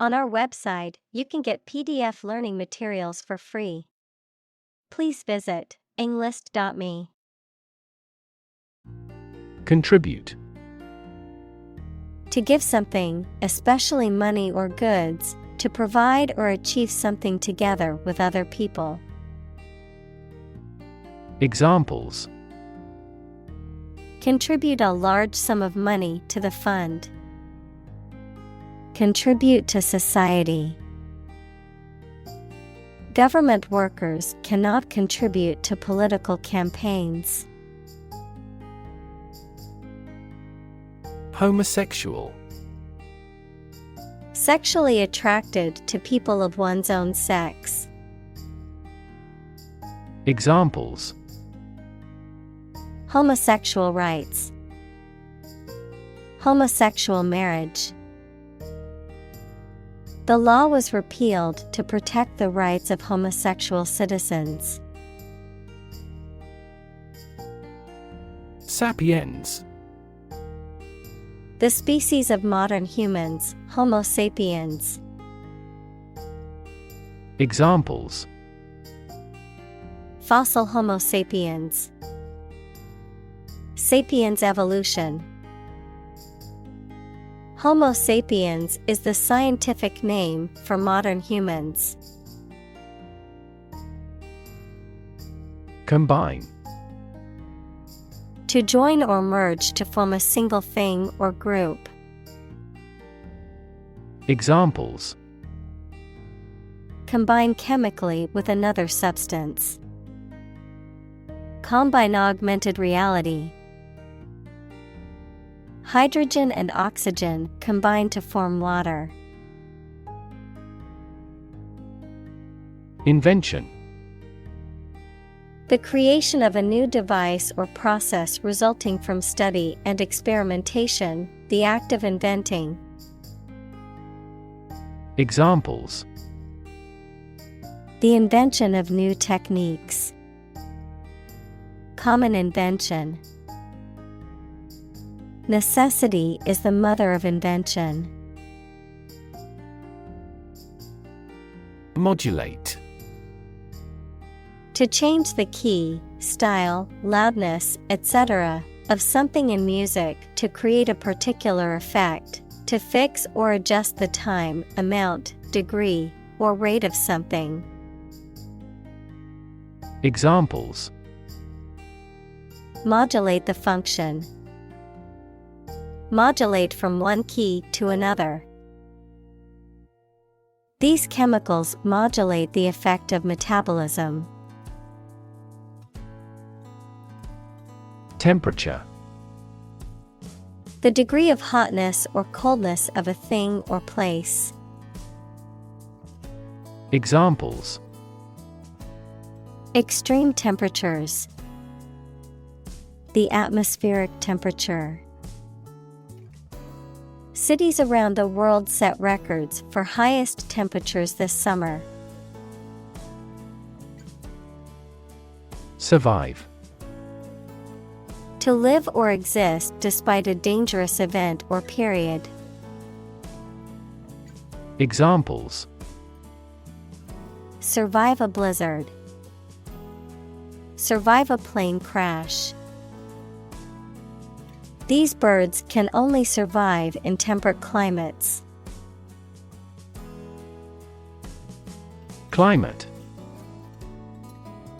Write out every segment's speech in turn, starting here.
On our website, you can get PDF learning materials for free. Please visit englist.me. Contribute. To give something, especially money or goods, to provide or achieve something together with other people. Examples: Contribute a large sum of money to the fund. Contribute to society. Government workers cannot contribute to political campaigns. Homosexual. Sexually attracted to people of one's own sex. Examples: Homosexual rights. Homosexual marriage. The law was repealed to protect the rights of homosexual citizens. Sapiens. The species of modern humans, Homo sapiens. Examples: Fossil Homo sapiens. Sapiens evolution. Homo sapiens is the scientific name for modern humans. Combine. To join or merge to form a single thing or group. Examples: Combine chemically with another substance. Combine augmented reality. Hydrogen and oxygen combine to form water. Invention. The creation of a new device or process resulting from study and experimentation, the act of inventing. Examples: The invention of new techniques. Common invention. Necessity is the mother of invention. Modulate. To change the key, style, loudness, etc. of something in music to create a particular effect, to fix or adjust the time, amount, degree, or rate of something. Examples: Modulate the function. Modulate from one key to another. These chemicals modulate the effect of metabolism. Temperature. The degree of hotness or coldness of a thing or place. Examples: Extreme temperatures. The atmospheric temperature. Cities around the world set records for highest temperatures this summer. Survive. To live or exist despite a dangerous event or period. Examples: Survive a blizzard. Survive a plane crash. These birds can only survive in temperate climates. Climate.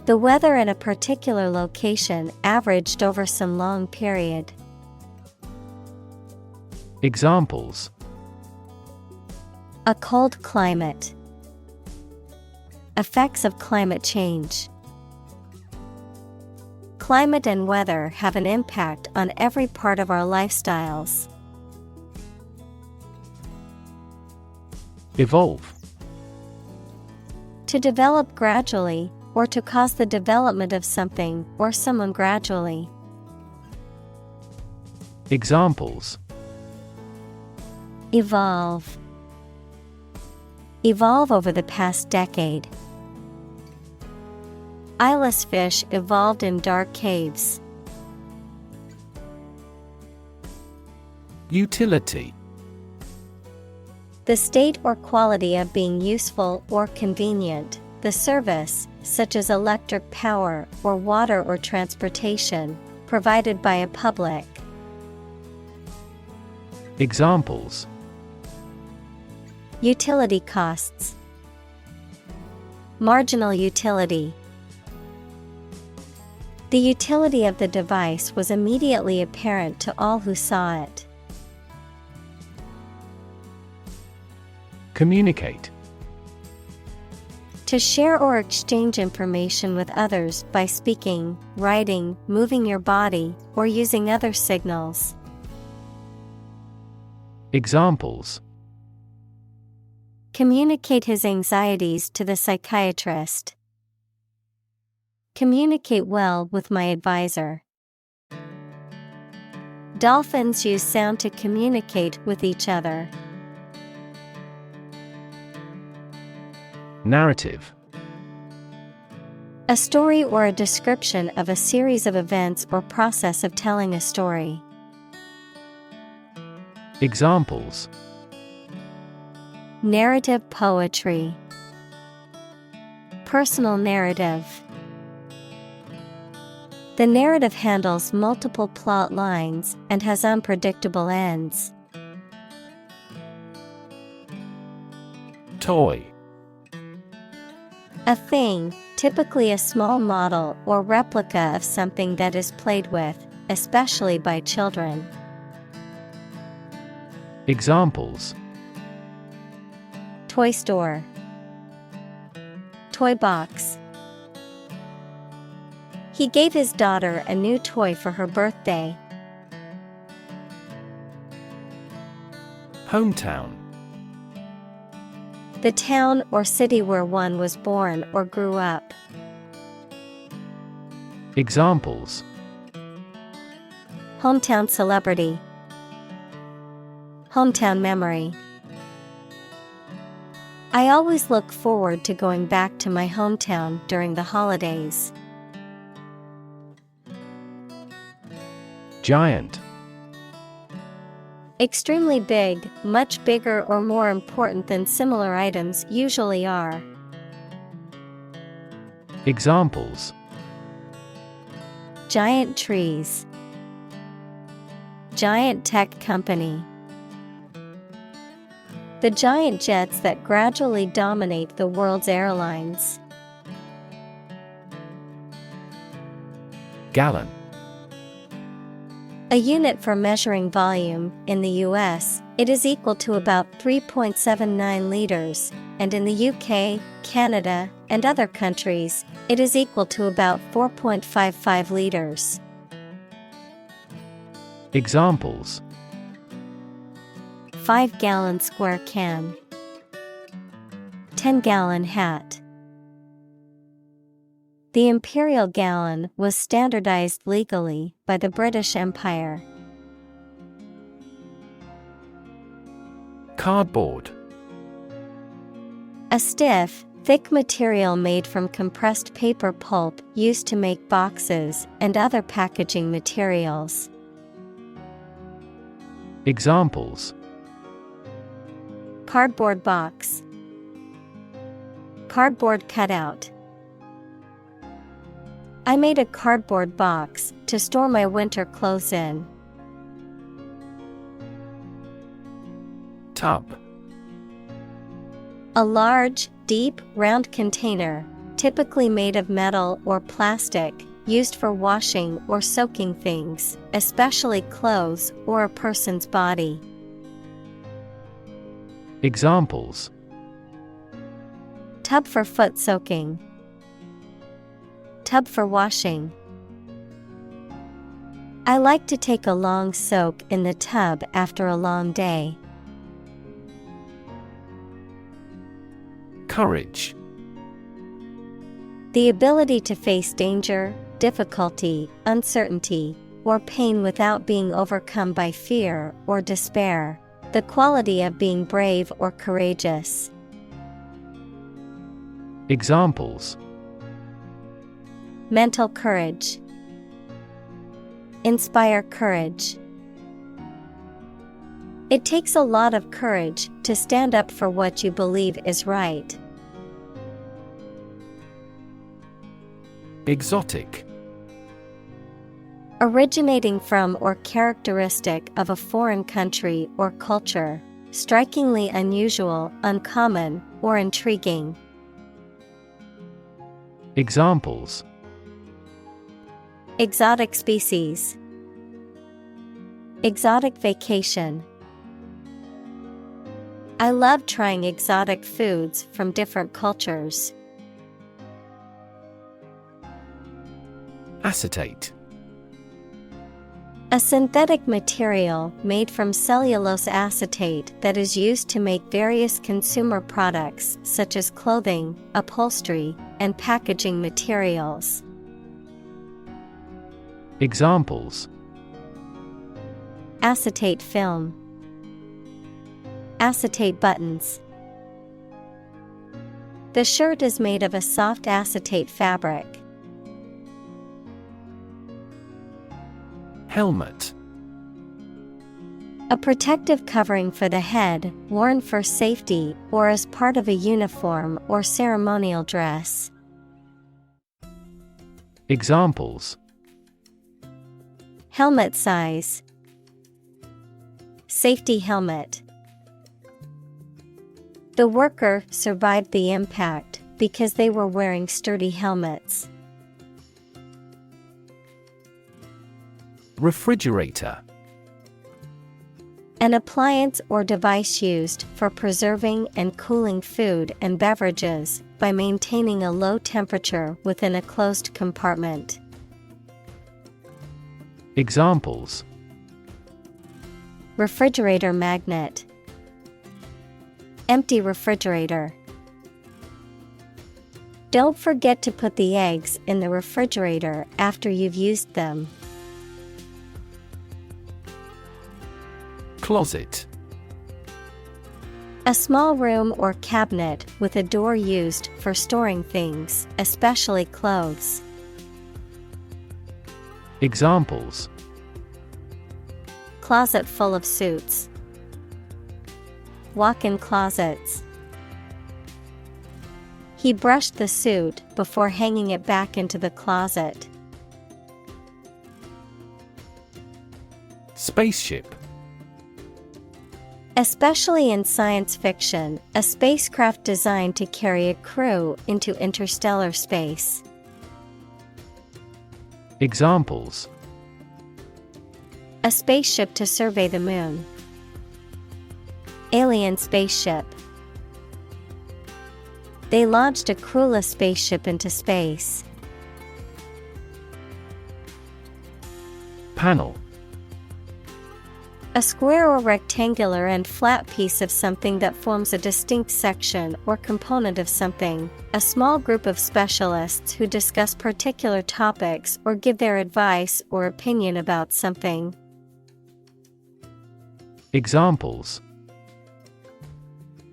The weather at a particular location averaged over some long period. Examples: A cold climate. Effects of climate change. Climate and weather have an impact on every part of our lifestyles. Evolve. To develop gradually, or to cause the development of something or someone gradually. Examples: Evolve. Evolve over the past decade. Eyeless fish evolved in dark caves. Utility. The state or quality of being useful or convenient, the service, such as electric power or water or transportation, provided by a public. Examples: Utility costs. Marginal utility. The utility of the device was immediately apparent to all who saw it. Communicate. To share or exchange information with others by speaking, writing, moving your body, or using other signals. Examples: Communicate his anxieties to the psychiatrist. Communicate well with my advisor. Dolphins use sound to communicate with each other. Narrative. A story or a description of a series of events or process of telling a story. Examples: Narrative poetry. Personal narrative. The narrative handles multiple plot lines and has unpredictable ends. Toy. A thing, typically a small model or replica of something that is played with, especially by children. Examples: Toy store. Toy box. He gave his daughter a new toy for her birthday. Hometown. The town or city where one was born or grew up. Examples: Hometown celebrity. Hometown memory. I always look forward to going back to my hometown during the holidays. Giant. Extremely big, much bigger or more important than similar items usually are. Examples: Giant trees. Giant tech company. The giant jets that gradually dominate the world's airlines. Gallon. A unit for measuring volume. In the US, it is equal to about 3.79 liters, and in the UK, Canada, and other countries, it is equal to about 4.55 liters. Examples: 5-gallon square can. 10-gallon hat. The imperial gallon was standardized legally by the British Empire. Cardboard. A stiff, thick material made from compressed paper pulp used to make boxes and other packaging materials. Examples: Cardboard box. Cardboard cutout. I made a cardboard box to store my winter clothes in. Tub. A large, deep, round container, typically made of metal or plastic, used for washing or soaking things, especially clothes or a person's body. Examples: Tub for foot soaking. Tub for washing. I like to take a long soak in the tub after a long day. Courage. The ability to face danger, difficulty, uncertainty, or pain without being overcome by fear or despair. The quality of being brave or courageous. Examples: Mental courage. Inspire courage. It takes a lot of courage to stand up for what you believe is right. Exotic. Originating from or characteristic of a foreign country or culture, strikingly unusual, uncommon, or intriguing. Examples: Exotic species. Exotic vacation. I love trying exotic foods from different cultures. Acetate. A synthetic material made from cellulose acetate that is used to make various consumer products such as clothing, upholstery, and packaging materials. Examples: Acetate film. Acetate buttons. The shirt is made of a soft acetate fabric. Helmet. A protective covering for the head, worn for safety or as part of a uniform or ceremonial dress. Examples: Helmet size. Safety helmet. The worker survived the impact because they were wearing sturdy helmets. Refrigerator. An appliance or device used for preserving and cooling food and beverages by maintaining a low temperature within a closed compartment. Examples: Refrigerator magnet. Empty refrigerator. Don't forget to put the eggs in the refrigerator after you've used them. Closet. A small room or cabinet with a door used for storing things, especially clothes. Examples: Closet full of suits. Walk-in closets. He brushed the suit before hanging it back into the closet. Spaceship. Especially in science fiction, a spacecraft designed to carry a crew into interstellar space. Examples: A spaceship to survey the moon. Alien spaceship. They launched a crewless spaceship into space. Panel. A square or rectangular and flat piece of something that forms a distinct section or component of something, a small group of specialists who discuss particular topics or give their advice or opinion about something. Examples: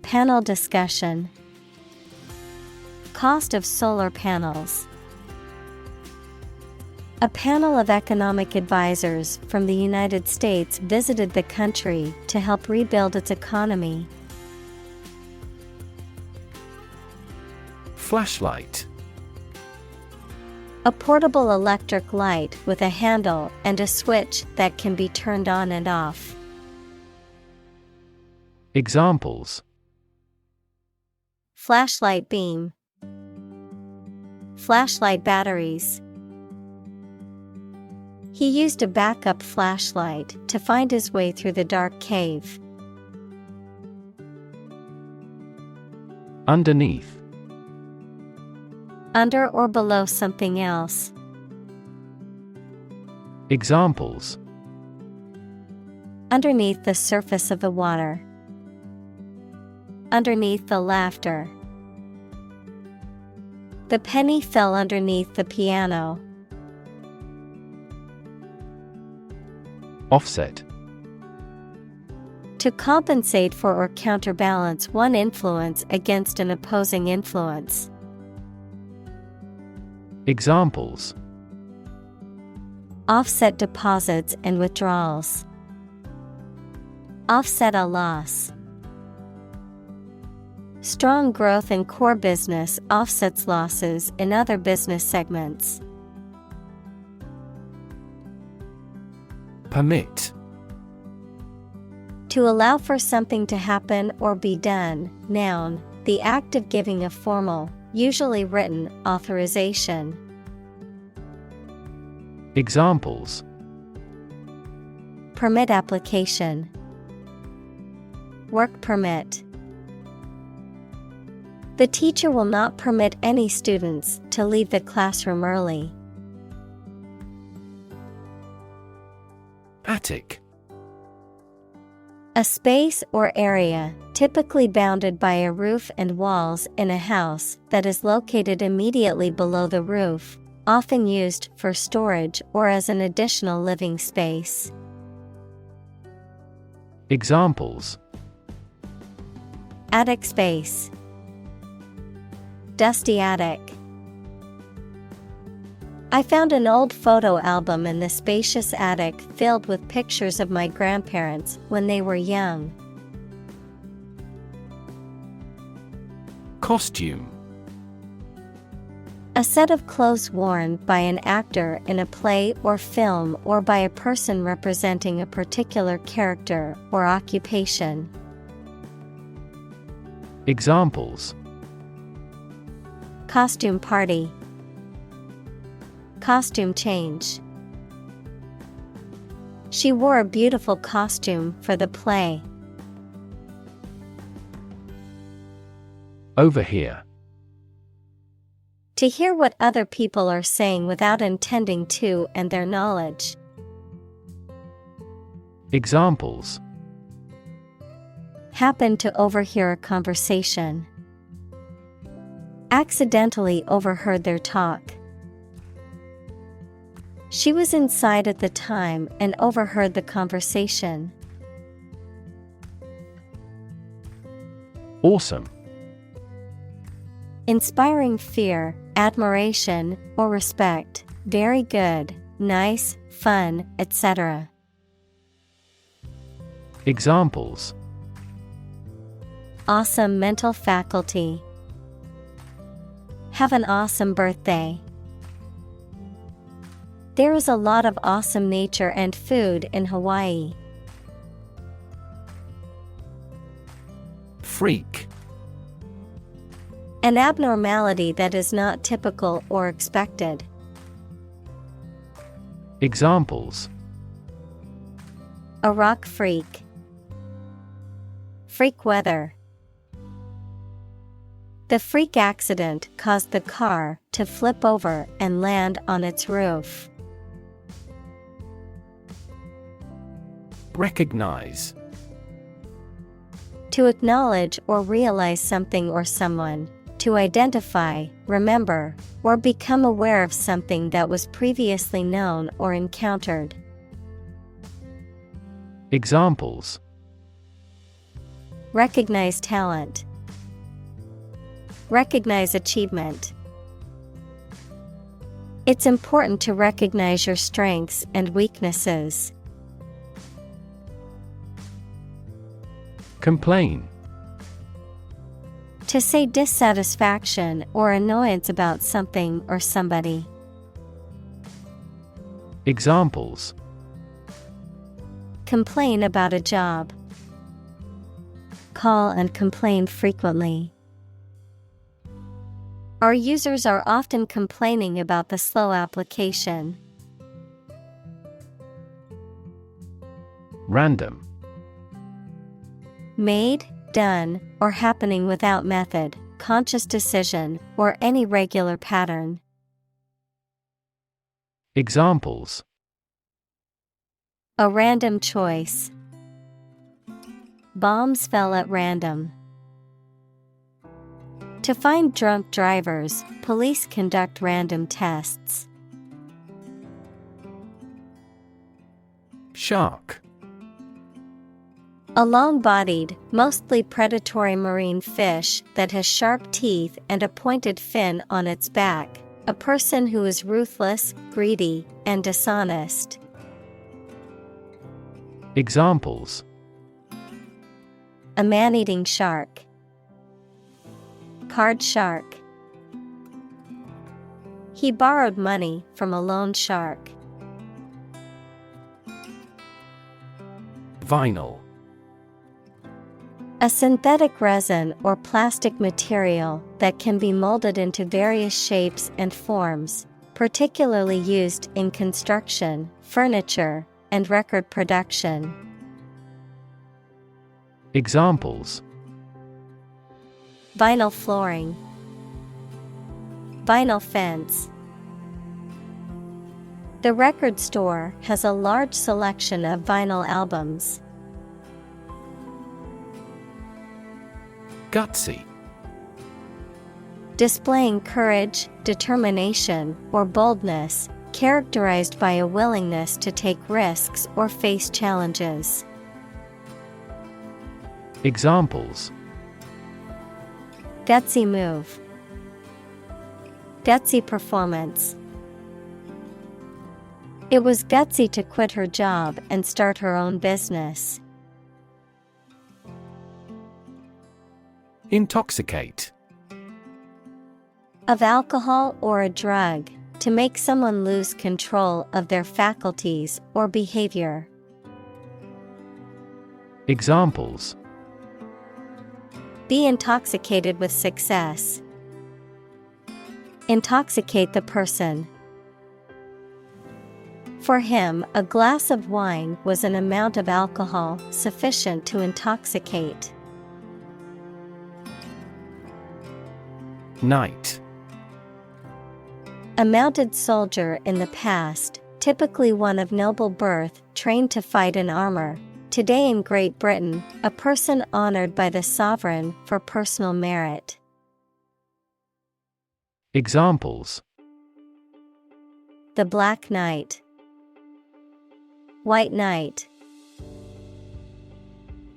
Panel discussion. Cost of solar panels. A panel of economic advisors from the United States visited the country to help rebuild its economy. Flashlight. A portable electric light with a handle and a switch that can be turned on and off. Examples: Flashlight beam. Flashlight batteries. He used a backup flashlight to find his way through the dark cave. Underneath. Under or below something else. Examples: Underneath the surface of the water. Underneath the laughter. The penny fell underneath the piano. Offset. To compensate for or counterbalance one influence against an opposing influence. Examples: Offset deposits and withdrawals. Offset a loss. Strong growth in core business offsets losses in other business segments. Permit. To allow for something to happen or be done. Noun, the act of giving a formal, usually written, authorization. Examples: Permit application. Work permit. The teacher will not permit any students to leave the classroom early. Attic. A space or area, typically bounded by a roof and walls in a house that is located immediately below the roof, often used for storage or as an additional living space. Examples: Attic space. Dusty attic. I found an old photo album in the spacious attic filled with pictures of my grandparents when they were young. Costume. A set of clothes worn by an actor in a play or film or by a person representing a particular character or occupation. Examples: Costume party. Costume change. She wore a beautiful costume for the play. Overhear. To hear what other people are saying without intending to and their knowledge. Examples: Happen to overhear a conversation. Accidentally overheard their talk. She was inside at the time and overheard the conversation. Awesome. Inspiring fear, admiration, or respect. Very good, nice, fun, etc. Examples: Awesome mental faculty. Have an awesome birthday. There is a lot of awesome nature and food in Hawaii. Freak. An abnormality that is not typical or expected. Examples: A rock freak. Freak weather. The freak accident caused the car to flip over and land on its roof. Recognize. To acknowledge or realize something or someone. To identify, remember, or become aware of something that was previously known or encountered. Examples: Recognize talent. Recognize achievement. It's important to recognize your strengths and weaknesses. Complain. To say dissatisfaction or annoyance about something or somebody. Examples: Complain about a job. Call and complain frequently. Our users are often complaining about the slow application. Random. Made, done, or happening without method, conscious decision, or any regular pattern. Examples: A random choice. Bombs fell at random. To find drunk drivers, police conduct random tests. Shark. A long-bodied, mostly predatory marine fish that has sharp teeth and a pointed fin on its back. A person who is ruthless, greedy, and dishonest. Examples: A man-eating shark. Card shark. He borrowed money from a loan shark. Vinyl. A synthetic resin or plastic material that can be molded into various shapes and forms, particularly used in construction, furniture, and record production. Examples: Vinyl flooring. Vinyl fence. The record store has a large selection of vinyl albums. Gutsy. Displaying courage, determination, or boldness, characterized by a willingness to take risks or face challenges. Examples: Gutsy move. Gutsy performance. It was gutsy to quit her job and start her own business. Intoxicate. Of alcohol or a drug, to make someone lose control of their faculties or behavior. Examples: Be intoxicated with success. Intoxicate the person. For him, a glass of wine was an amount of alcohol sufficient to intoxicate. Knight. A mounted soldier in the past, typically one of noble birth, trained to fight in armor. Today in Great Britain, a person honored by the sovereign for personal merit. Examples: The Black Knight. White Knight.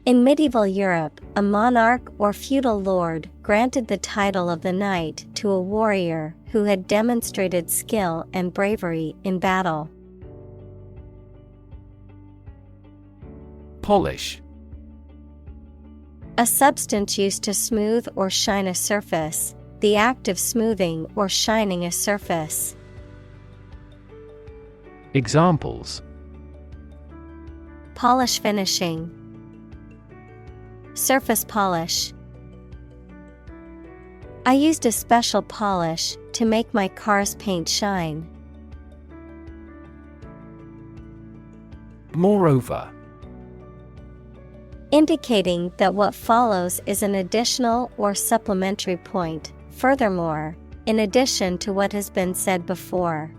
In medieval Europe, a monarch or feudal lord granted the title of the knight to a warrior who had demonstrated skill and bravery in battle. Polish. A substance used to smooth or shine a surface, the act of smoothing or shining a surface. Examples: Polish finishing. Surface polish. I used a special polish to make my car's paint shine. Moreover. Indicating that what follows is an additional or supplementary point. Furthermore, in addition to what has been said before.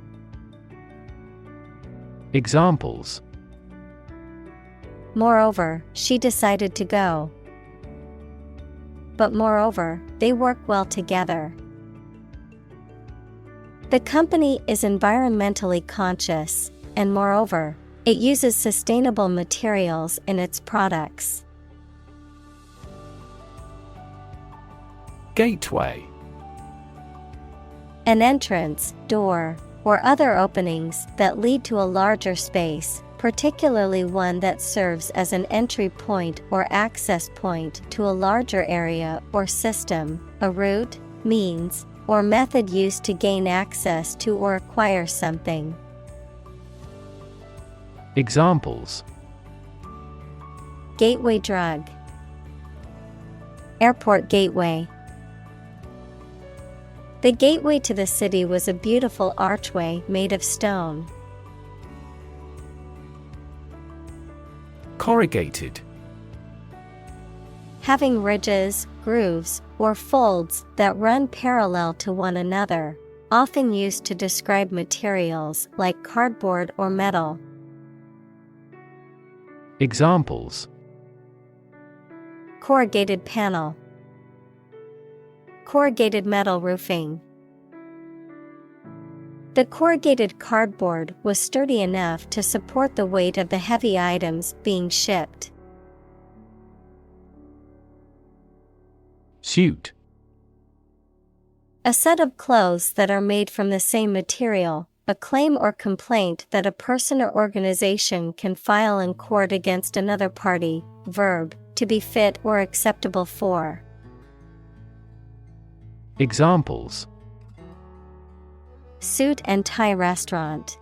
Examples: Moreover, she decided to go. But moreover, they work well together. The company is environmentally conscious, and moreover, it uses sustainable materials in its products. Gateway. An entrance, door, or other openings that lead to a larger space, particularly one that serves as an entry point or access point to a larger area or system, a route, means, or method used to gain access to or acquire something. Examples: Gateway drug. Airport gateway. The gateway to the city was a beautiful archway made of stone. Corrugated. Having ridges, grooves, or folds that run parallel to one another, often used to describe materials like cardboard or metal. Examples: Corrugated panel. Corrugated metal roofing. The corrugated cardboard was sturdy enough to support the weight of the heavy items being shipped. Suit. A set of clothes that are made from the same material, a claim or complaint that a person or organization can file in court against another party. Verb, to be fit or acceptable for. Examples: Suit and tie restaurant.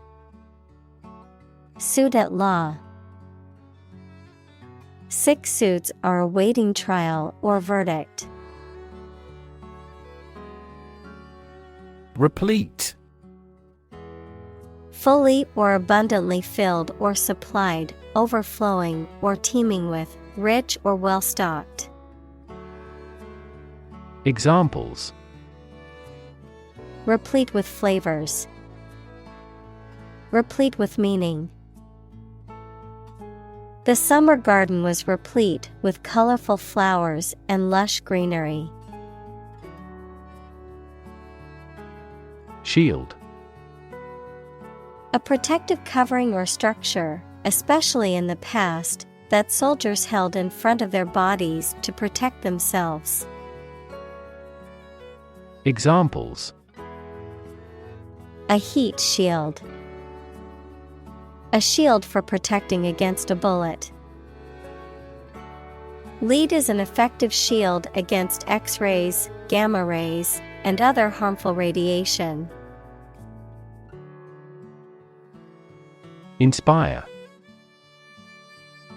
Suit at law. 6 suits are awaiting trial or verdict. Replete. Fully or abundantly filled or supplied, overflowing or teeming with, rich or well-stocked. Examples: Replete with flavors. Replete with meaning. The summer garden was replete with colorful flowers and lush greenery. Shield. A protective covering or structure, especially in the past, that soldiers held in front of their bodies to protect themselves. Examples: A heat shield. A shield for protecting against a bullet. Lead is an effective shield against X-rays, gamma rays, and other harmful radiation. Inspire.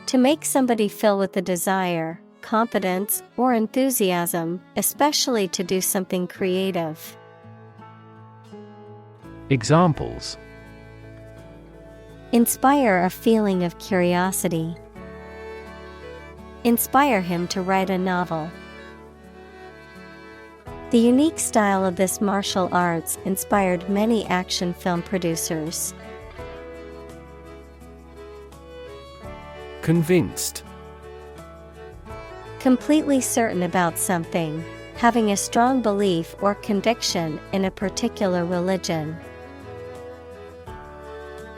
To make somebody feel with the desire, confidence, or enthusiasm, especially to do something creative. Examples: Inspire a feeling of curiosity. Inspire him to write a novel. The unique style of this martial arts inspired many action film producers. Convinced. Completely certain about something, having a strong belief or conviction in a particular religion.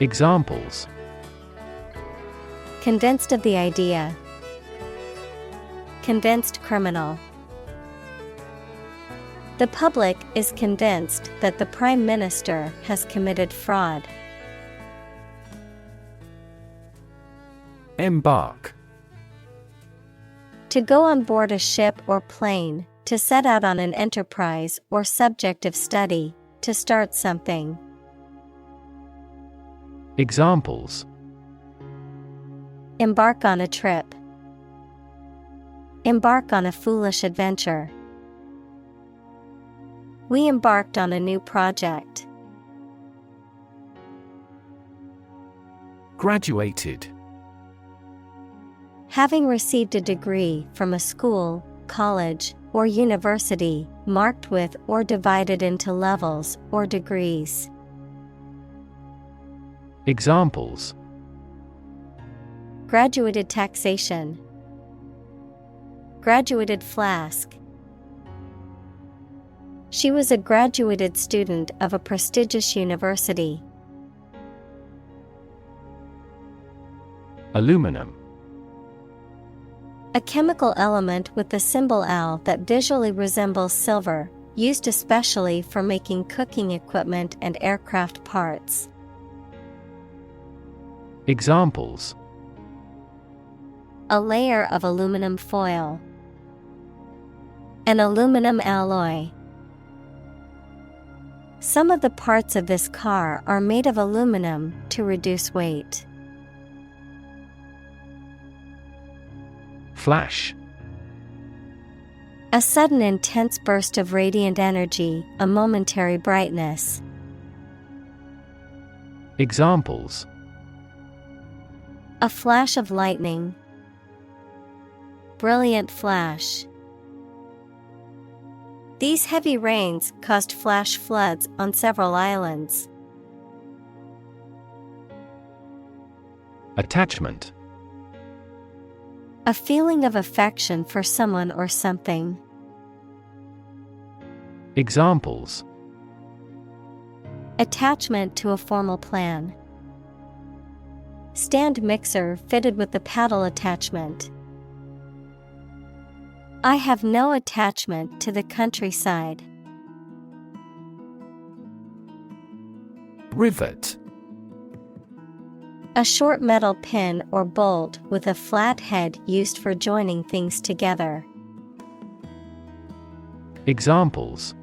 Examples: Convinced of the idea. Convinced criminal. The public is convinced that the Prime Minister has committed fraud. Embark. To go on board a ship or plane, to set out on an enterprise or subject of study, to start something. Examples: Embark on a trip. Embark on a foolish adventure. We embarked on a new project. Graduated. Having received a degree from a school, college, or university, marked with or divided into levels or degrees. Examples: Graduated taxation. Graduated flask. She was a graduated student of a prestigious university. Aluminum. A chemical element with the symbol Al that visually resembles silver, used especially for making cooking equipment and aircraft parts. Examples: A layer of aluminum foil. An aluminum alloy. Some of the parts of this car are made of aluminum to reduce weight. Flash. A sudden intense burst of radiant energy, a momentary brightness. Examples: A flash of lightning. Brilliant flash. These heavy rains caused flash floods on several islands. Attachment. A feeling of affection for someone or something. Examples: Attachment to a formal plan. Stand mixer fitted with the paddle attachment. I have no attachment to the countryside. Rivet. A short metal pin or bolt with a flat head used for joining things together. Examples: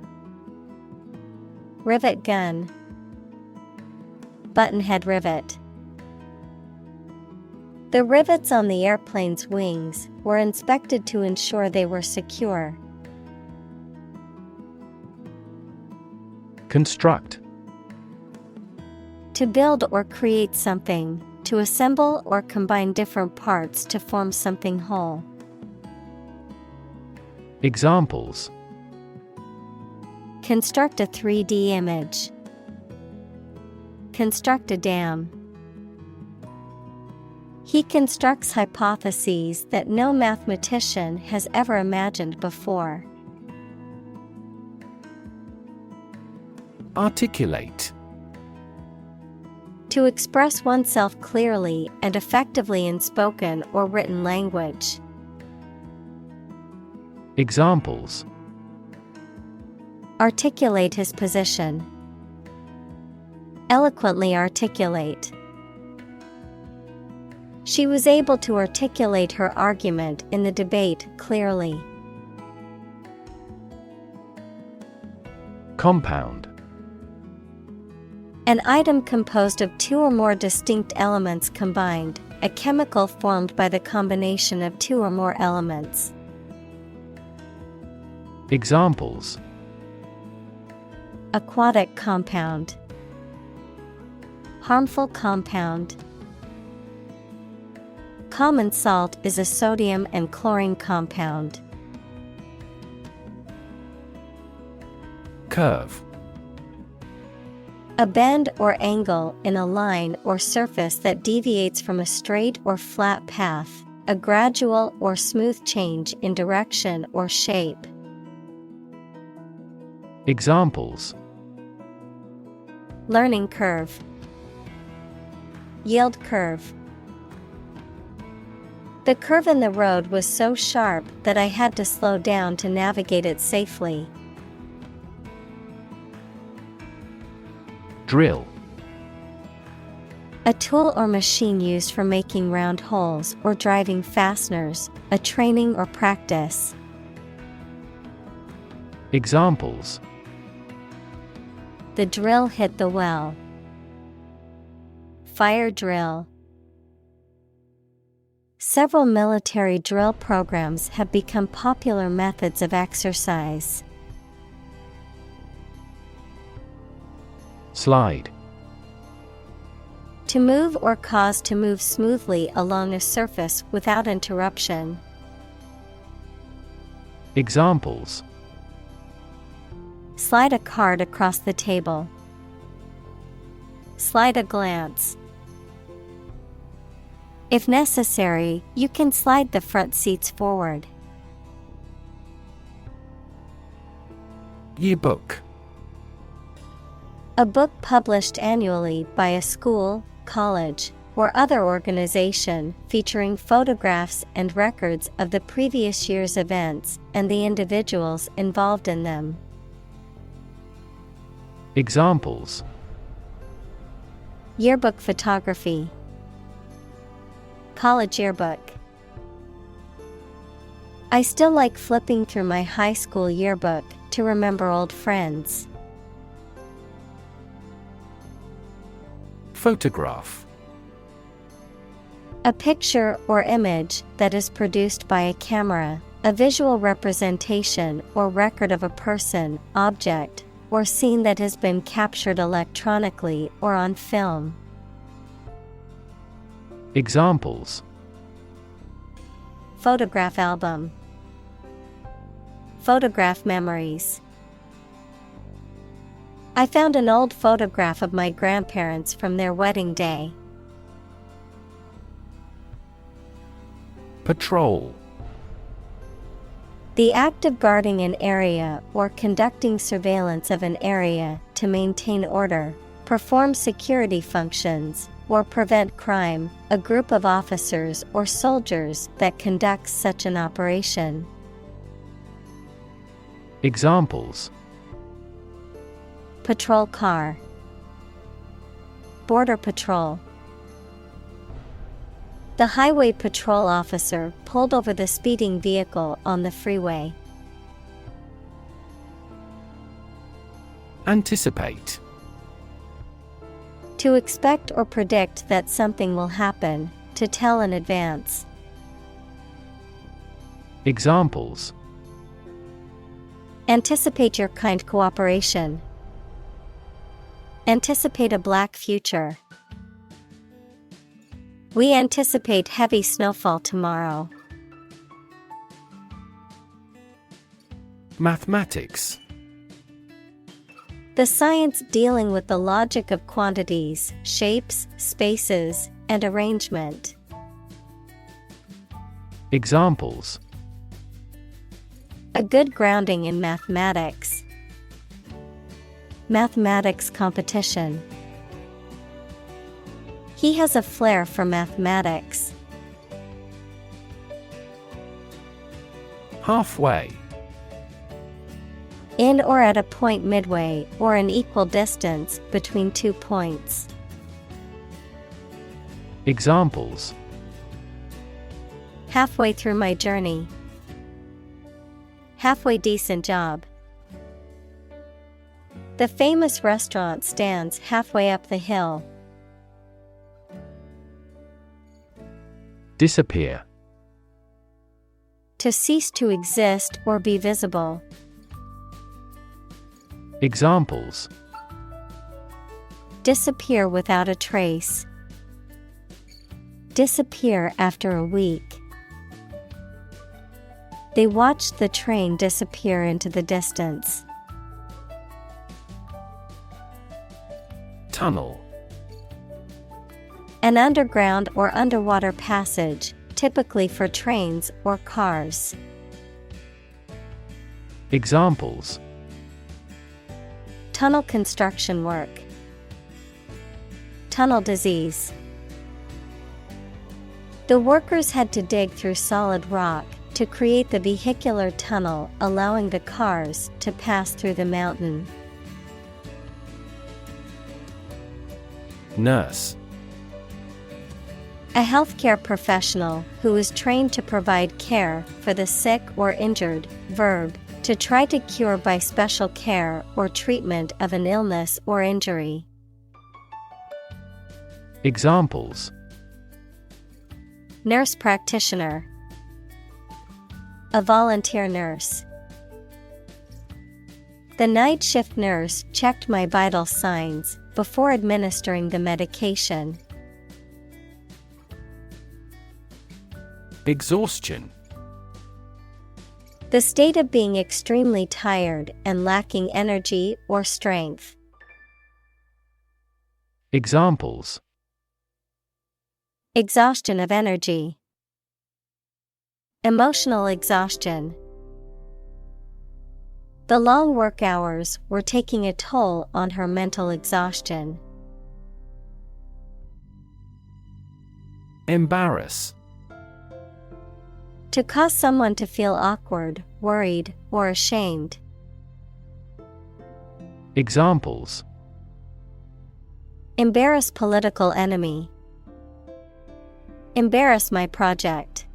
Rivet gun, buttonhead rivet. The rivets on the airplane's wings were inspected to ensure they were secure. Construct. To build or create something, to assemble or combine different parts to form something whole. Examples: Construct a 3D image. Construct a dam. He constructs hypotheses that no mathematician has ever imagined before. Articulate. To express oneself clearly and effectively in spoken or written language. Examples: Articulate his position. Eloquently articulate. She was able to articulate her argument in the debate clearly. Compound. An item composed of two or more distinct elements combined, a chemical formed by the combination of two or more elements. Examples: Aquatic compound. Harmful compound. Common salt is a sodium and chlorine compound. Curve. A bend or angle in a line or surface that deviates from a straight or flat path, a gradual or smooth change in direction or shape. Examples: Learning curve. Yield curve. The curve in the road was so sharp that I had to slow down to navigate it safely. Drill. A tool or machine used for making round holes or driving fasteners, a training or practice. Examples: The drill hit the well. Fire drill. Several military drill programs have become popular methods of exercise. Slide. To move or cause to move smoothly along a surface without interruption. Examples: Slide a card across the table. Slide a glance. If necessary, you can slide the front seats forward. Yearbook. A book published annually by a school, college, or other organization featuring photographs and records of the previous year's events and the individuals involved in them. Examples: Yearbook photography. College yearbook. I still like flipping through my high school yearbook to remember old friends. Photograph. A picture or image that is produced by a camera, a visual representation or record of a person, object, or scene that has been captured electronically or on film. Examples: Photograph album. Photograph memories. I found an old photograph of my grandparents from their wedding day. Patrol. The act of guarding an area or conducting surveillance of an area to maintain order, perform security functions, or prevent crime, a group of officers or soldiers that conducts such an operation. Examples: Patrol car. Border patrol. The highway patrol officer pulled over the speeding vehicle on the freeway. Anticipate. To expect or predict that something will happen, to tell in advance. Examples: Anticipate your kind cooperation. Anticipate a black future. We anticipate heavy snowfall tomorrow. Mathematics. The science dealing with the logic of quantities, shapes, spaces, and arrangement. Examples: A good grounding in mathematics. Mathematics competition. He has a flair for mathematics. Halfway. In or at a point midway or an equal distance between 2 points. Examples: Halfway through my journey. Halfway decent job. The famous restaurant stands halfway up the hill. Disappear. To cease to exist or be visible. Examples: Disappear without a trace. Disappear after a week. They watched the train disappear into the distance. Tunnel. An underground or underwater passage, typically for trains or cars. Examples: Tunnel construction work. Tunnel disease. The workers had to dig through solid rock to create the vehicular tunnel, allowing the cars to pass through the mountain. Nurse. A healthcare professional who is trained to provide care for the sick or injured. Verb: to try to cure by special care or treatment of an illness or injury. Examples: Nurse practitioner. A volunteer nurse. The night shift nurse checked my vital signs before administering the medication. Exhaustion. The state of being extremely tired and lacking energy or strength. Examples: Exhaustion of energy. Emotional exhaustion. The long work hours were taking a toll on her mental exhaustion. Embarrass. To cause someone to feel awkward, worried, or ashamed. Examples: Embarrass political enemy. Embarrass my project.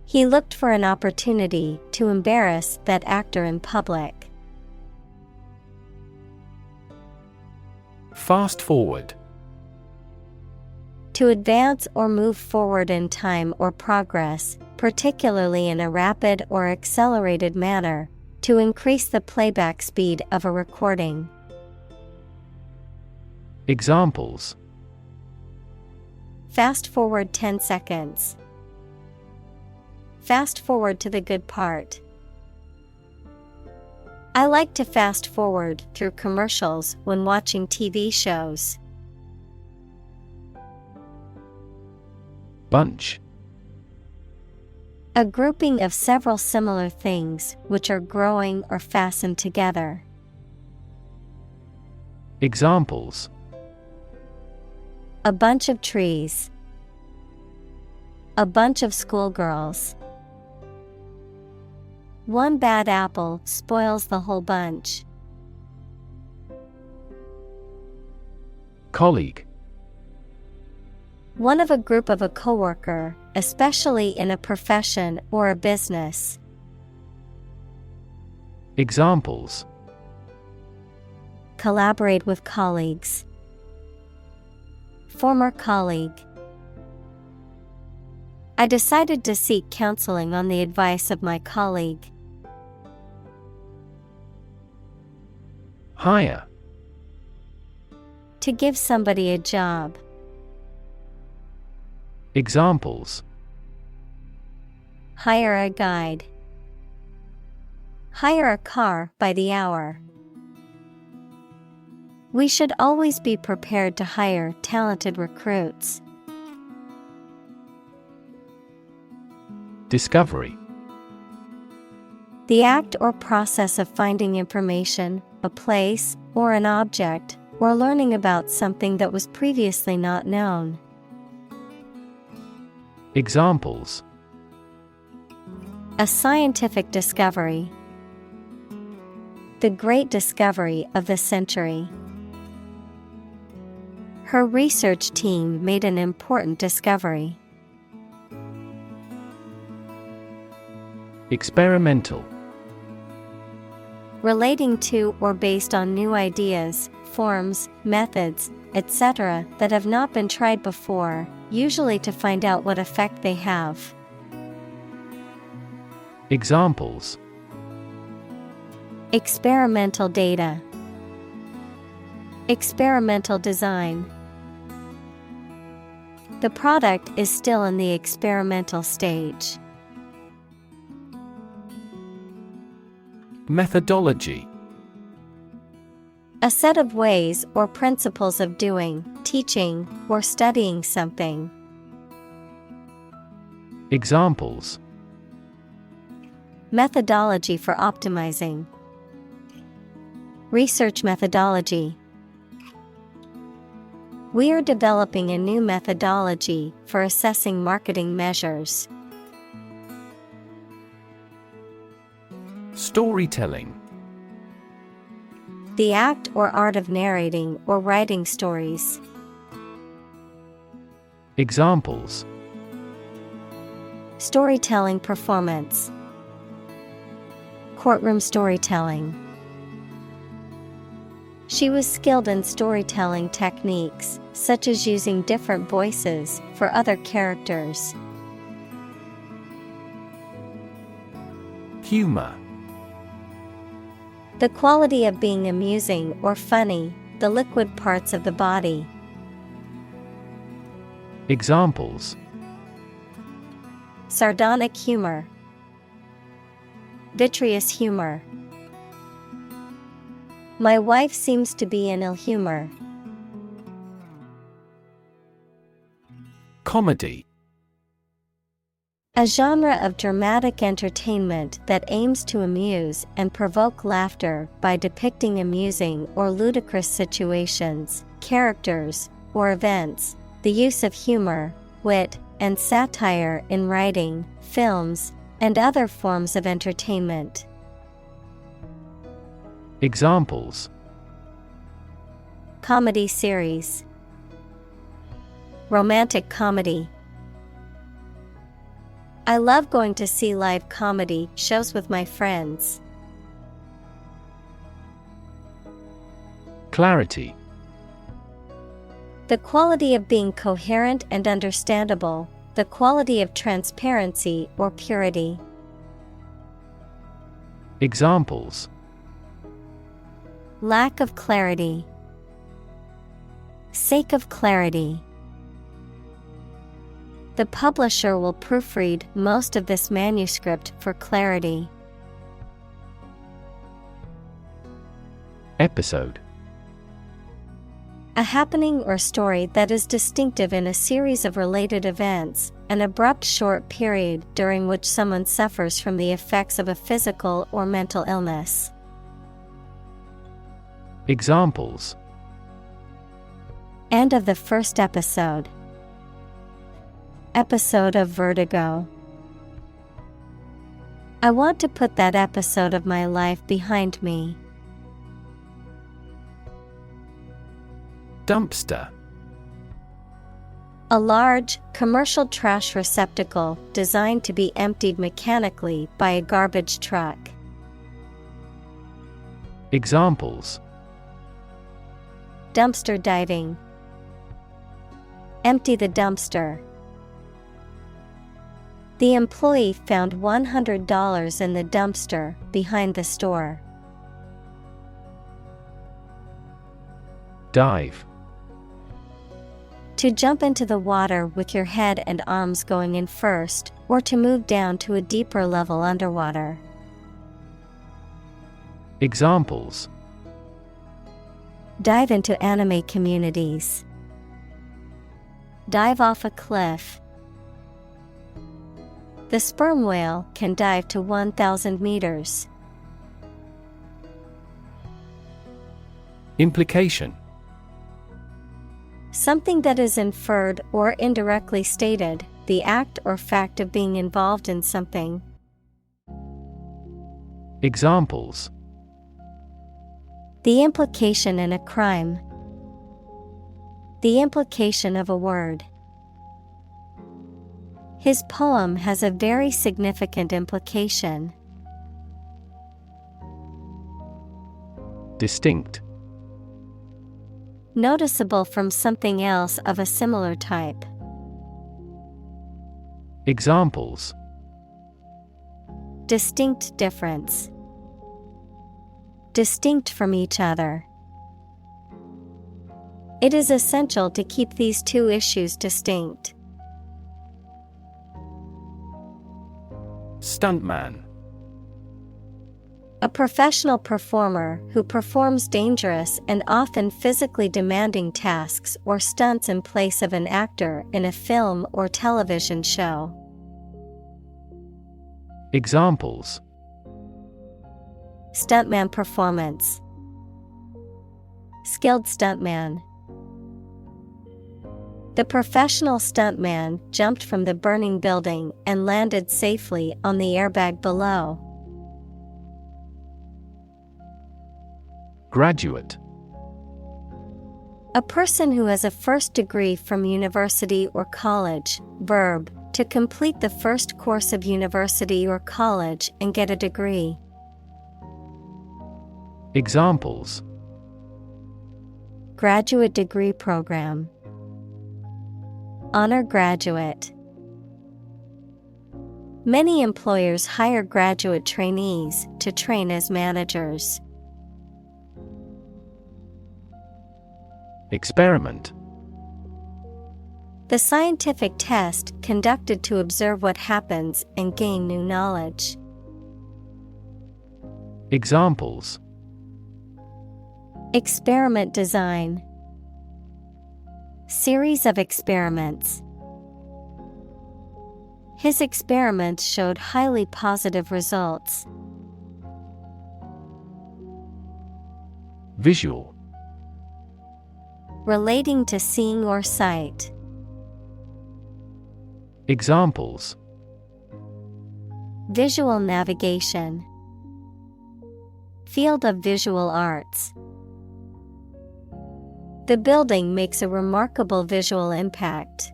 He looked for an opportunity to embarrass that actor in public. Fast forward. To advance or move forward in time or progress, particularly in a rapid or accelerated manner, to increase the playback speed of a recording. Examples: Fast forward 10 seconds. Fast forward to the good part. I like to fast forward through commercials when watching TV shows. Bunch. A grouping of several similar things which are growing or fastened together. Examples: A bunch of trees. A bunch of schoolgirls. One bad apple spoils the whole bunch. Colleague. One of a group of a coworker, especially in a profession or a business. Examples: Collaborate with colleagues. Former colleague. I decided to seek counseling on the advice of my colleague. Hire. To give somebody a job. Examples: Hire a guide. Hire a car by the hour. We should always be prepared to hire talented recruits. Discovery. The act or process of finding information, a place, or an object, or learning about something that was previously not known. Examples: A scientific discovery. The great discovery of the century. Her research team made an important discovery. Experimental. Relating to or based on new ideas, forms, methods, etc. that have not been tried before, usually to find out what effect they have. Examples: Experimental data. Experimental design. The product is still in the experimental stage. Methodology. A set of ways or principles of doing, teaching, or studying something. Examples: Methodology for optimizing. Research methodology. We are developing a new methodology for assessing marketing measures. Storytelling. The act or art of narrating or writing stories. Examples: Storytelling performance. Courtroom storytelling. She was skilled in storytelling techniques, such as using different voices for other characters. Humor. The quality of being amusing or funny, the liquid parts of the body. Examples: Sardonic humor. Vitreous humor. My wife seems to be in ill humor. Comedy. A genre of dramatic entertainment that aims to amuse and provoke laughter by depicting amusing or ludicrous situations, characters, or events. The use of humor, wit, and satire in writing, films, and other forms of entertainment. Examples: Comedy series. Romantic comedy. I love going to see live comedy shows with my friends. Clarity. The quality of being coherent and understandable, the quality of transparency or purity. Examples: Lack of clarity. Sake of clarity. The publisher will proofread most of this manuscript for clarity. Episode. A happening or story that is distinctive in a series of related events, an abrupt short period during which someone suffers from the effects of a physical or mental illness. Examples: End of the first episode. Episode of vertigo. I want to put that episode of my life behind me. A large, commercial trash receptacle designed to be emptied mechanically by a garbage truck. Examples: Dumpster diving. Empty the dumpster. The employee found $100 in the dumpster behind the store. Dive. To jump into the water with your head and arms going in first, or to move down to a deeper level underwater. Examples: Dive into anime communities. Dive off a cliff. The sperm whale can dive to 1,000 meters. Implication: Something that is inferred or indirectly stated, the act or fact of being involved in something. Examples: The implication in a crime. The implication of a word. His poem has a very significant implication. Distinct. Noticeable from something else of a similar type. Examples: Distinct difference. Distinct from each other. It is essential to keep these two issues distinct. Stuntman. A professional performer who performs dangerous and often physically demanding tasks or stunts in place of an actor in a film or television show. Examples: Stuntman performance. Skilled stuntman. The professional stuntman jumped from the burning building and landed safely on the airbag below. Graduate. A person who has a first degree from university or college. Verb, to complete the first course of university or college and get a degree. Examples: Graduate degree program. Honor graduate. Many employers hire graduate trainees to train as managers. Experiment. The scientific test conducted to observe what happens and gain new knowledge. Examples: Experiment design. Series of experiments. His experiments showed highly positive results. Visual. Relating to seeing or sight. Examples: Visual navigation. Field of visual arts. The building makes a remarkable visual impact.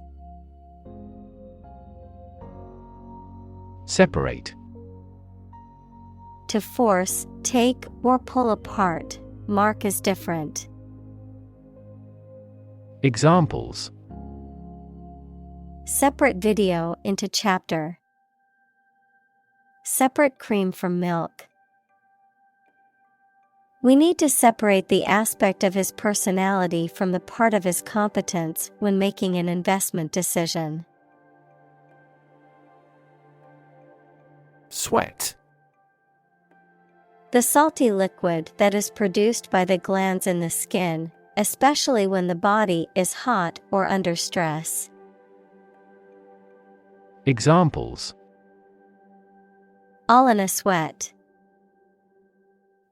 Separate. To force, take, or pull apart, mark as different. Examples: Separate video into chapter. Separate cream from milk. We need to separate the aspect of his personality from the part of his competence when making an investment decision. Sweat. The salty liquid that is produced by the glands in the skin, especially when the body is hot or under stress. Examples: All in a sweat.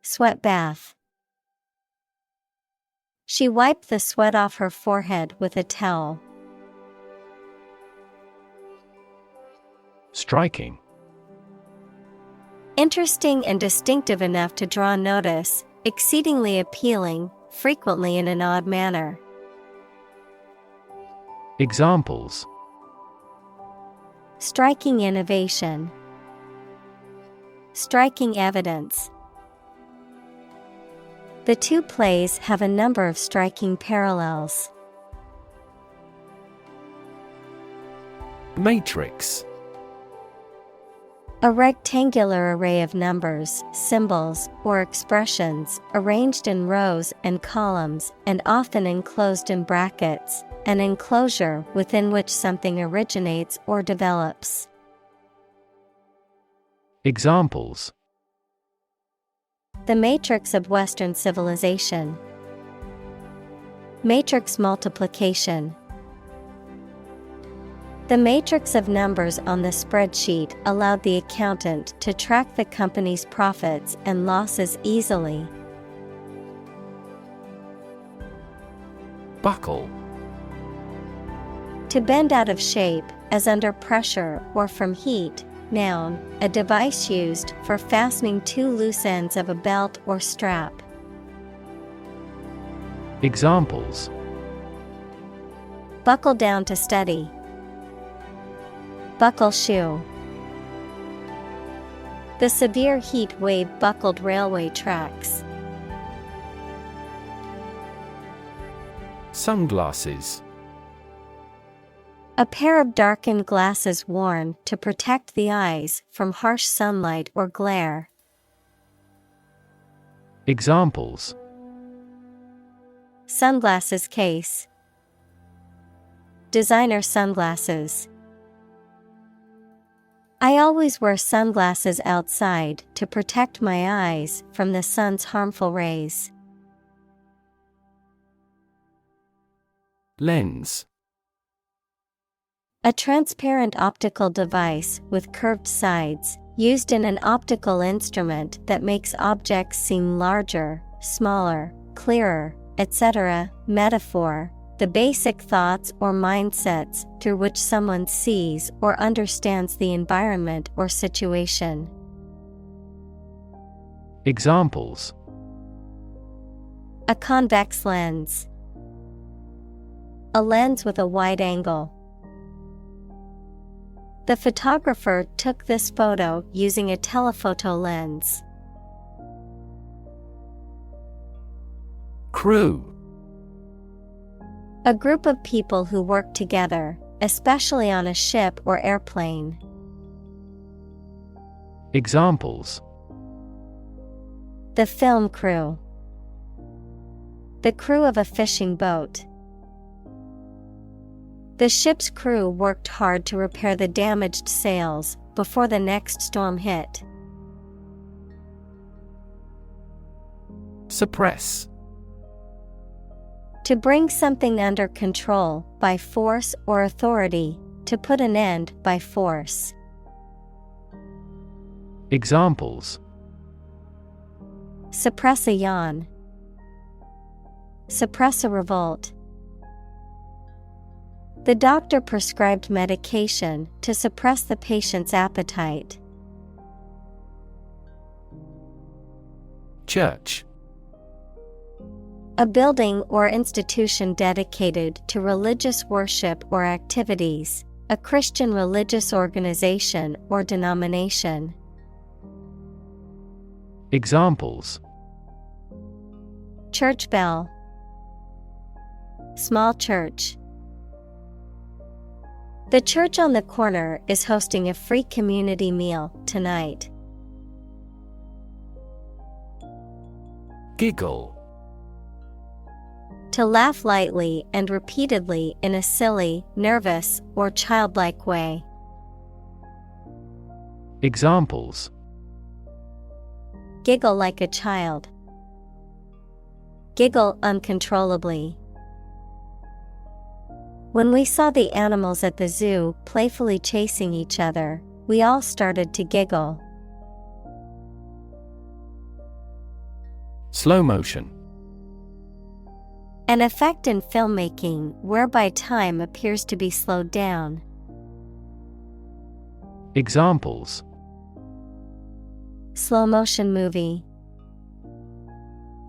Sweat bath. She wiped the sweat off her forehead with a towel. Striking. Interesting and distinctive enough to draw notice, exceedingly appealing, frequently in an odd manner. Examples. Striking innovation. Striking evidence. The two plays have a number of striking parallels. Matrix. A rectangular array of numbers, symbols, or expressions, arranged in rows and columns and often enclosed in brackets, an enclosure within which something originates or develops. Examples. The matrix of Western civilization. Matrix multiplication. The matrix of numbers on the spreadsheet allowed the accountant to track the company's profits and losses easily. Buckle. To bend out of shape, as under pressure or from heat. Noun, a device used for fastening two loose ends of a belt or strap. Examples. Buckle down to study. Buckle shoe. The severe heat wave buckled railway tracks. Sunglasses. A pair of darkened glasses worn to protect the eyes from harsh sunlight or glare. Examples. Sunglasses case. Designer sunglasses. I always wear sunglasses outside to protect my eyes from the sun's harmful rays. Lens. A transparent optical device with curved sides, used in an optical instrument that makes objects seem larger, smaller, clearer, etc. Metaphor, the basic thoughts or mindsets through which someone sees or understands the environment or situation. Examples. A convex lens. A lens with a wide angle. The photographer took this photo using a telephoto lens. Crew. A group of people who work together, especially on a ship or airplane. Examples. The film crew. The crew of a fishing boat. The ship's crew worked hard to repair the damaged sails before the next storm hit. Suppress. To bring something under control by force or authority, to put an end by force. Examples. Suppress a yawn. Suppress a revolt. The doctor prescribed medication to suppress the patient's appetite. Church. A building or institution dedicated to religious worship or activities, a Christian religious organization or denomination. Examples. Church bell. Small church. The church on the corner is hosting a free community meal tonight. Giggle. To laugh lightly and repeatedly in a silly, nervous, or childlike way. Examples. Giggle like a child. Giggle uncontrollably. When we saw the animals at the zoo playfully chasing each other, we all started to giggle. Slow motion. An effect in filmmaking whereby time appears to be slowed down. Examples. Slow motion movie.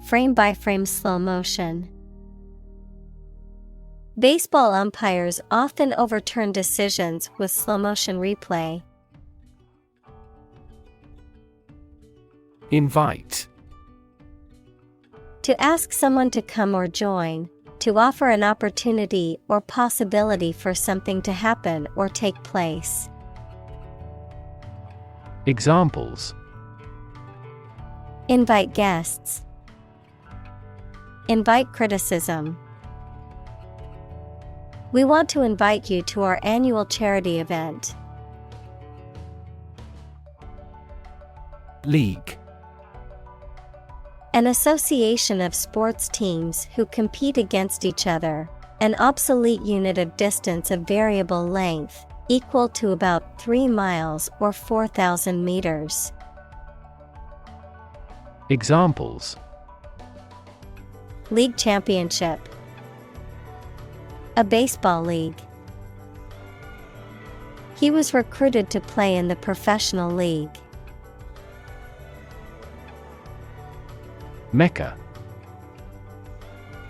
Frame by frame slow motion. Baseball umpires often overturn decisions with slow motion replay. Invite. To ask someone to come or join, to offer an opportunity or possibility for something to happen or take place. Examples: Invite guests. Invite criticism. We want to invite you to our annual charity event. League. An association of sports teams who compete against each other, an obsolete unit of distance of variable length, equal to about 3 miles or 4,000 meters. Examples: League championship. A baseball league. He was recruited to play in the professional league. Mecca.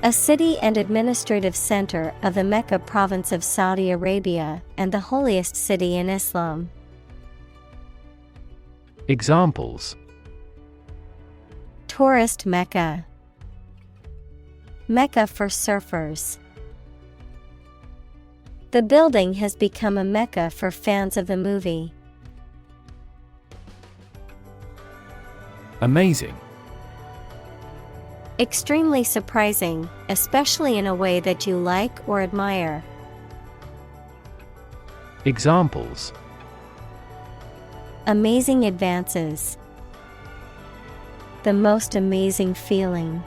A city and administrative center of the Mecca province of Saudi Arabia and the holiest city in Islam. Examples: Tourist Mecca. Mecca for surfers. The building has become a mecca for fans of the movie. Amazing. Extremely surprising, especially in a way that you like or admire. Examples: Amazing advances. The most amazing feeling.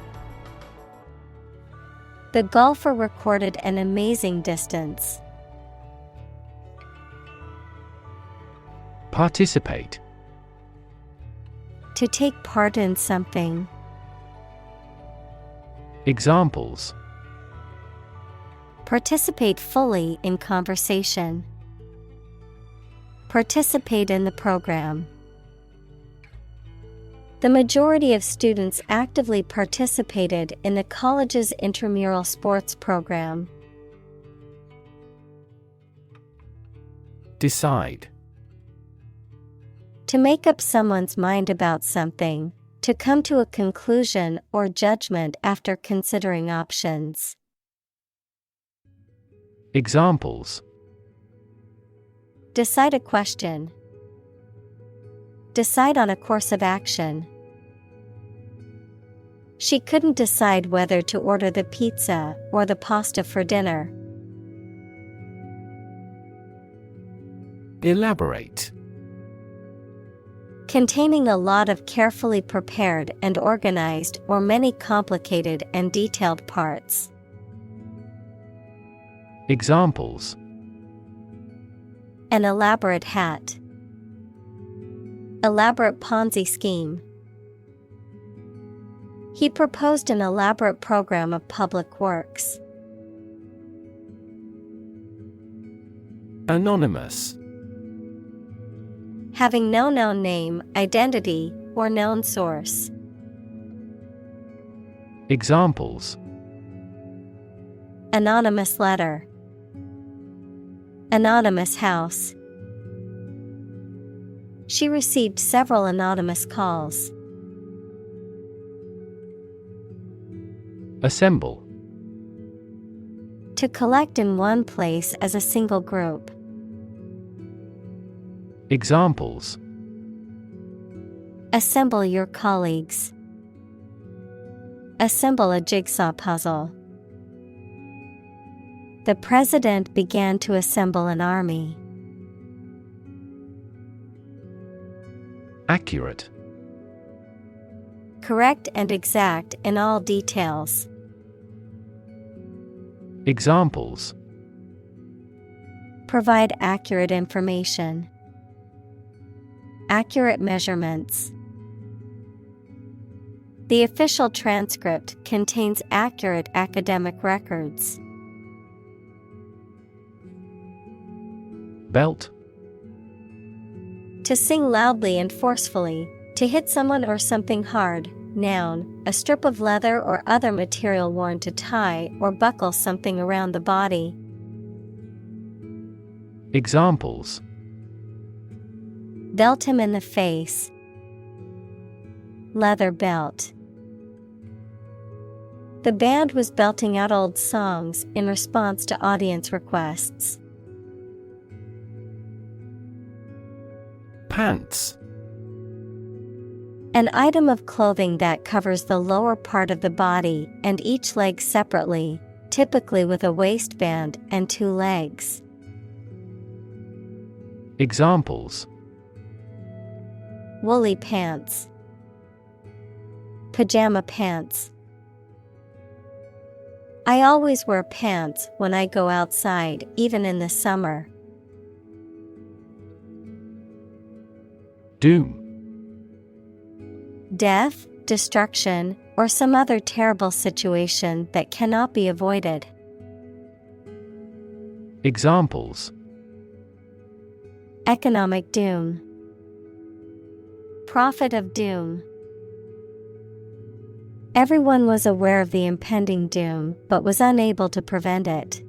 The golfer recorded an amazing distance. Participate. To take part in something. Examples: Participate fully in conversation. Participate in the program. The majority of students actively participated in the college's intramural sports program. Decide. To make up someone's mind about something. To come to a conclusion or judgment after considering options. Examples: Decide a question. Decide on a course of action. She couldn't decide whether to order the pizza or the pasta for dinner. Elaborate. Containing a lot of carefully prepared and organized or many complicated and detailed parts. Examples: An elaborate hat. Elaborate Ponzi scheme. He proposed an elaborate program of public works. Anonymous. Having no known name, identity, or known source. Examples: Anonymous letter. Anonymous house. She received several anonymous calls. Assemble. To collect in one place as a single group. Examples: Assemble your colleagues. Assemble a jigsaw puzzle. The president began to assemble an army. Accurate. Correct and exact in all details. Examples: Provide accurate information. Accurate measurements. The official transcript contains accurate academic records. Belt. To sing loudly and forcefully, to hit someone or something hard, noun, a strip of leather or other material worn to tie or buckle something around the body. Examples: Belt him in the face. Leather belt. The band was belting out old songs in response to audience requests. Pants. An item of clothing that covers the lower part of the body and each leg separately, typically with a waistband and two legs. Examples: Woolly pants. Pajama pants. I always wear pants when I go outside, even in the summer. Doom. Death, destruction, or some other terrible situation that cannot be avoided. Examples: Economic doom. Prophet of doom. Everyone was aware of the impending doom but was unable to prevent it.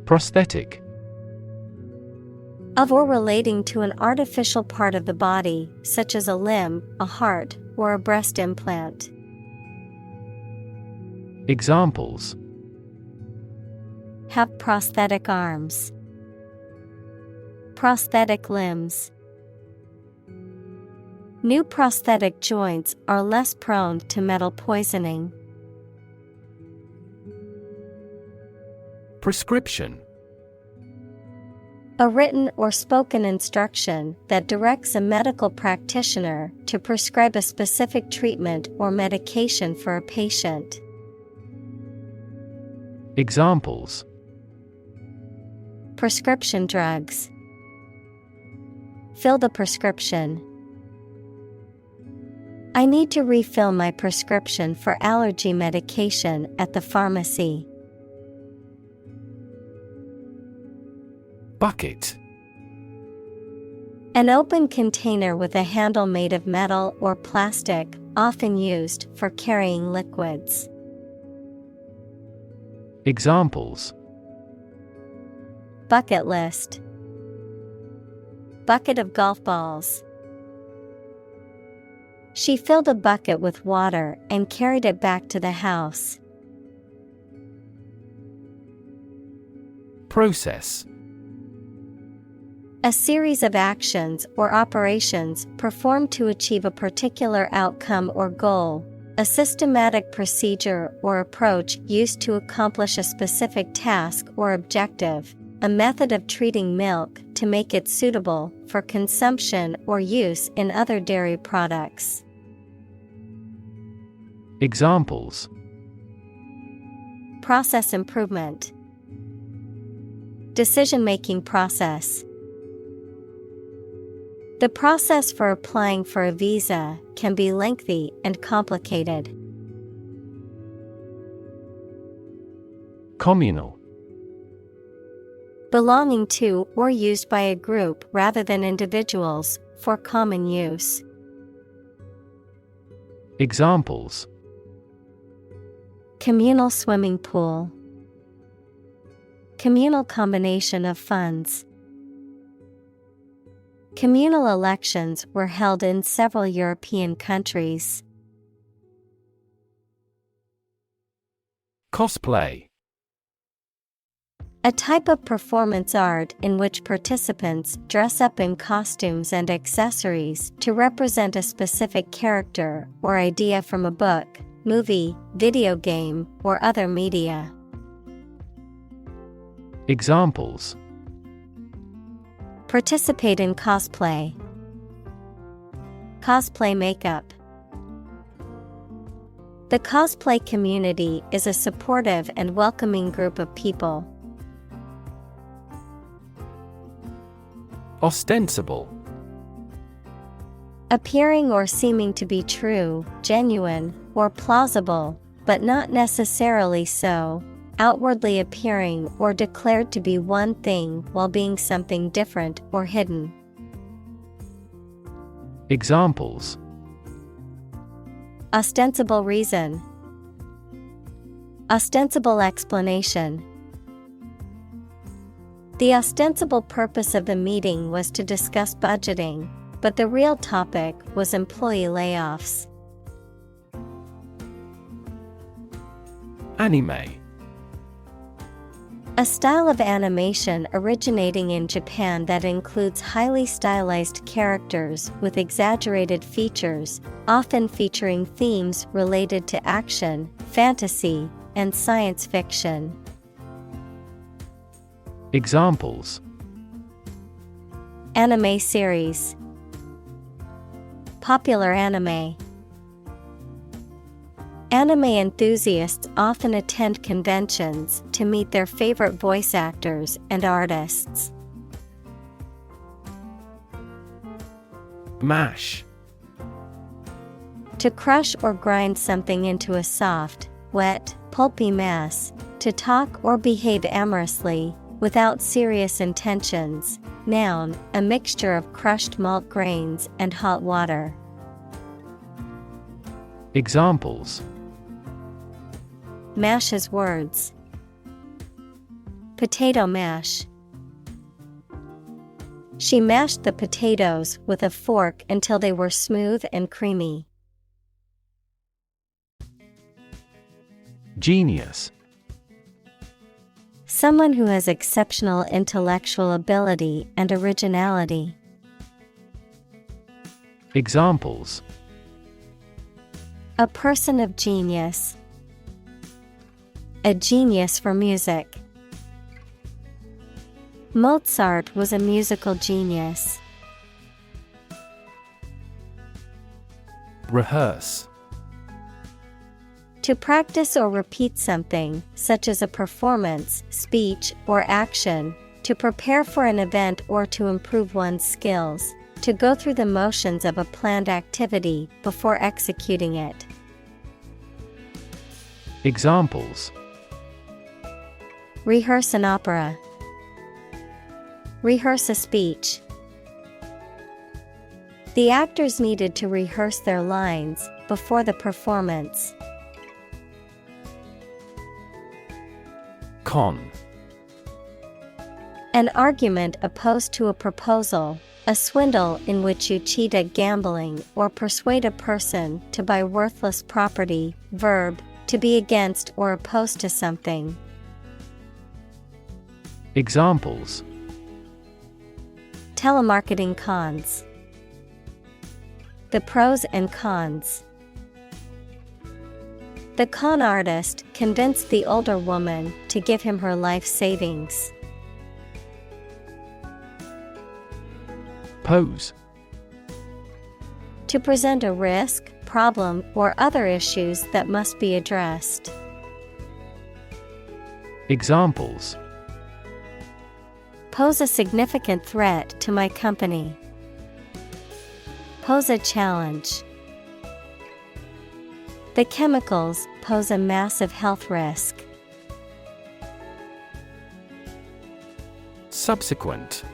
Prosthetic. Of or relating to an artificial part of the body, such as a limb, a heart, or a breast implant. Examples: Have prosthetic arms. Prosthetic limbs. New prosthetic joints are less prone to metal poisoning. Prescription. A written or spoken instruction that directs a medical practitioner to prescribe a specific treatment or medication for a patient. Examples: Prescription drugs. Fill the prescription. I need to refill my prescription for allergy medication at the pharmacy. Bucket. An open container with a handle made of metal or plastic, often used for carrying liquids. Examples: Bucket list. Bucket of golf balls. She filled a bucket with water and carried it back to the house. Process. A series of actions or operations performed to achieve a particular outcome or goal. A systematic procedure or approach used to accomplish a specific task or objective. A method of treating milk to make it suitable for consumption or use in other dairy products. Examples: Process improvement. Decision-making process. The process for applying for a visa can be lengthy and complicated. Communal. Belonging to or used by a group rather than individuals, for common use. Examples: Communal swimming pool. Communal combination of funds. Communal elections were held in several European countries. Cosplay. A type of performance art in which participants dress up in costumes and accessories to represent a specific character or idea from a book, movie, video game, or other media. Examples: Participate in cosplay. Cosplay makeup. The cosplay community is a supportive and welcoming group of people. Ostensible. Appearing or seeming to be true, genuine, or plausible, but not necessarily so. Outwardly appearing or declared to be one thing while being something different or hidden. Examples: ostensible reason, ostensible explanation. The ostensible purpose of the meeting was to discuss budgeting, but the real topic was employee layoffs. Anime. A style of animation originating in Japan that includes highly stylized characters with exaggerated features, often featuring themes related to action, fantasy, and science fiction. Examples: Anime series, popular anime. Anime enthusiasts often attend conventions to meet their favorite voice actors and artists. Mash. To crush or grind something into a soft, wet, pulpy mass, to talk or behave amorously, without serious intentions. Noun, a mixture of crushed malt grains and hot water. Examples: Mash his words. Potato mash. She mashed the potatoes with a fork until they were smooth and creamy. Genius. Someone who has exceptional intellectual ability and originality. Examples: A person of genius. A genius for music. Mozart was a musical genius. Rehearse. To practice or repeat something, such as a performance, speech, or action, to prepare for an event or to improve one's skills, to go through the motions of a planned activity before executing it. Examples: Rehearse an opera. Rehearse a speech. The actors needed to rehearse their lines before the performance. Con. An argument opposed to a proposal, a swindle in which you cheat at gambling or persuade a person to buy worthless property. Verb, to be against or opposed to something. Examples: Telemarketing cons. The pros and cons. The con artist convinced the older woman to give him her life savings. Pose. To present a risk, problem, or other issues that must be addressed. Examples: Pose a significant threat to my company. Pose a challenge. The chemicals pose a massive health risk. Subsequent.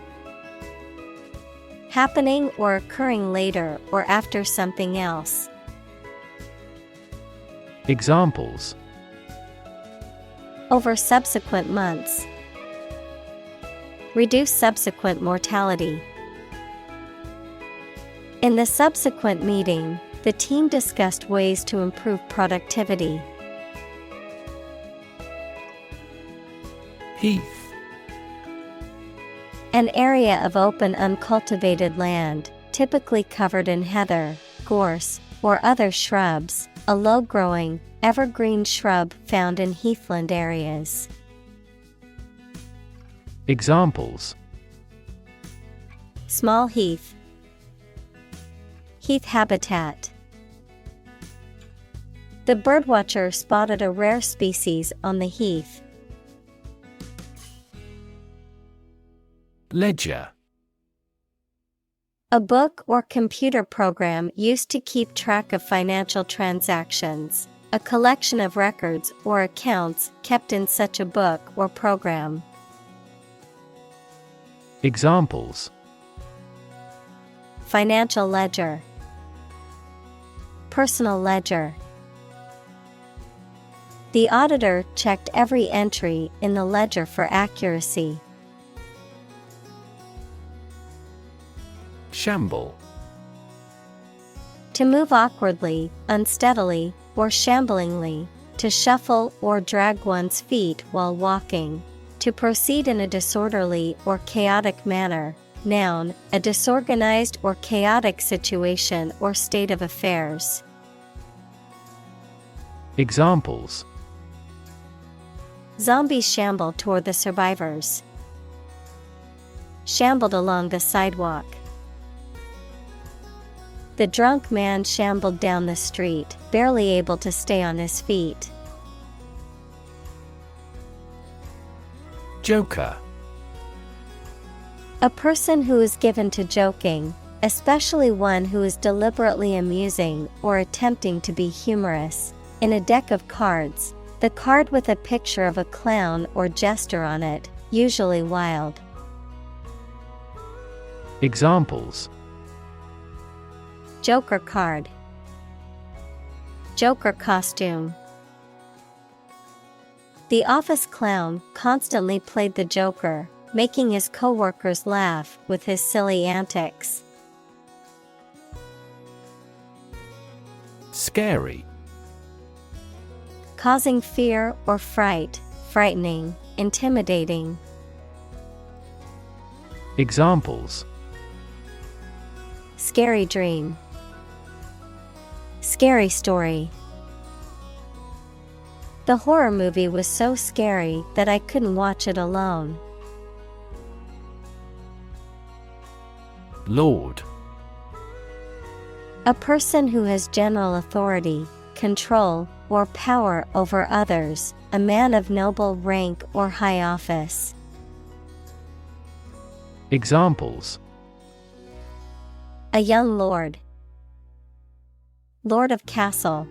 Happening or occurring later or after something else. Examples: Over subsequent months. Reduce subsequent mortality. In the subsequent meeting, the team discussed ways to improve productivity. Heath. An area of open uncultivated land, typically covered in heather, gorse, or other shrubs, a low-growing, evergreen shrub found in heathland areas. Examples: Small heath. Heath habitat. The birdwatcher spotted a rare species on the heath. Ledger. A book or computer program used to keep track of financial transactions, a collection of records or accounts kept in such a book or program. Examples: financial ledger, personal ledger. The auditor checked every entry in the ledger for accuracy. Shamble. To move awkwardly, unsteadily, or shamblingly, to shuffle or drag one's feet while walking, to proceed in a disorderly or chaotic manner. Noun, a disorganized or chaotic situation or state of affairs. Examples: Zombies shambled toward the survivors. Shambled along the sidewalk. The drunk man shambled down the street, barely able to stay on his feet. Joker. A person who is given to joking, especially one who is deliberately amusing or attempting to be humorous. In a deck of cards, the card with a picture of a clown or jester on it, usually wild. Examples: Joker card. Joker costume. The office clown constantly played the Joker, making his coworkers laugh with his silly antics. Scary. Causing fear or fright, frightening, intimidating. Examples: Scary dream. Scary story. The horror movie was so scary that I couldn't watch it alone. Lord. A person who has general authority, control, or power over others, a man of noble rank or high office. Examples: A young lord. Lord of castle.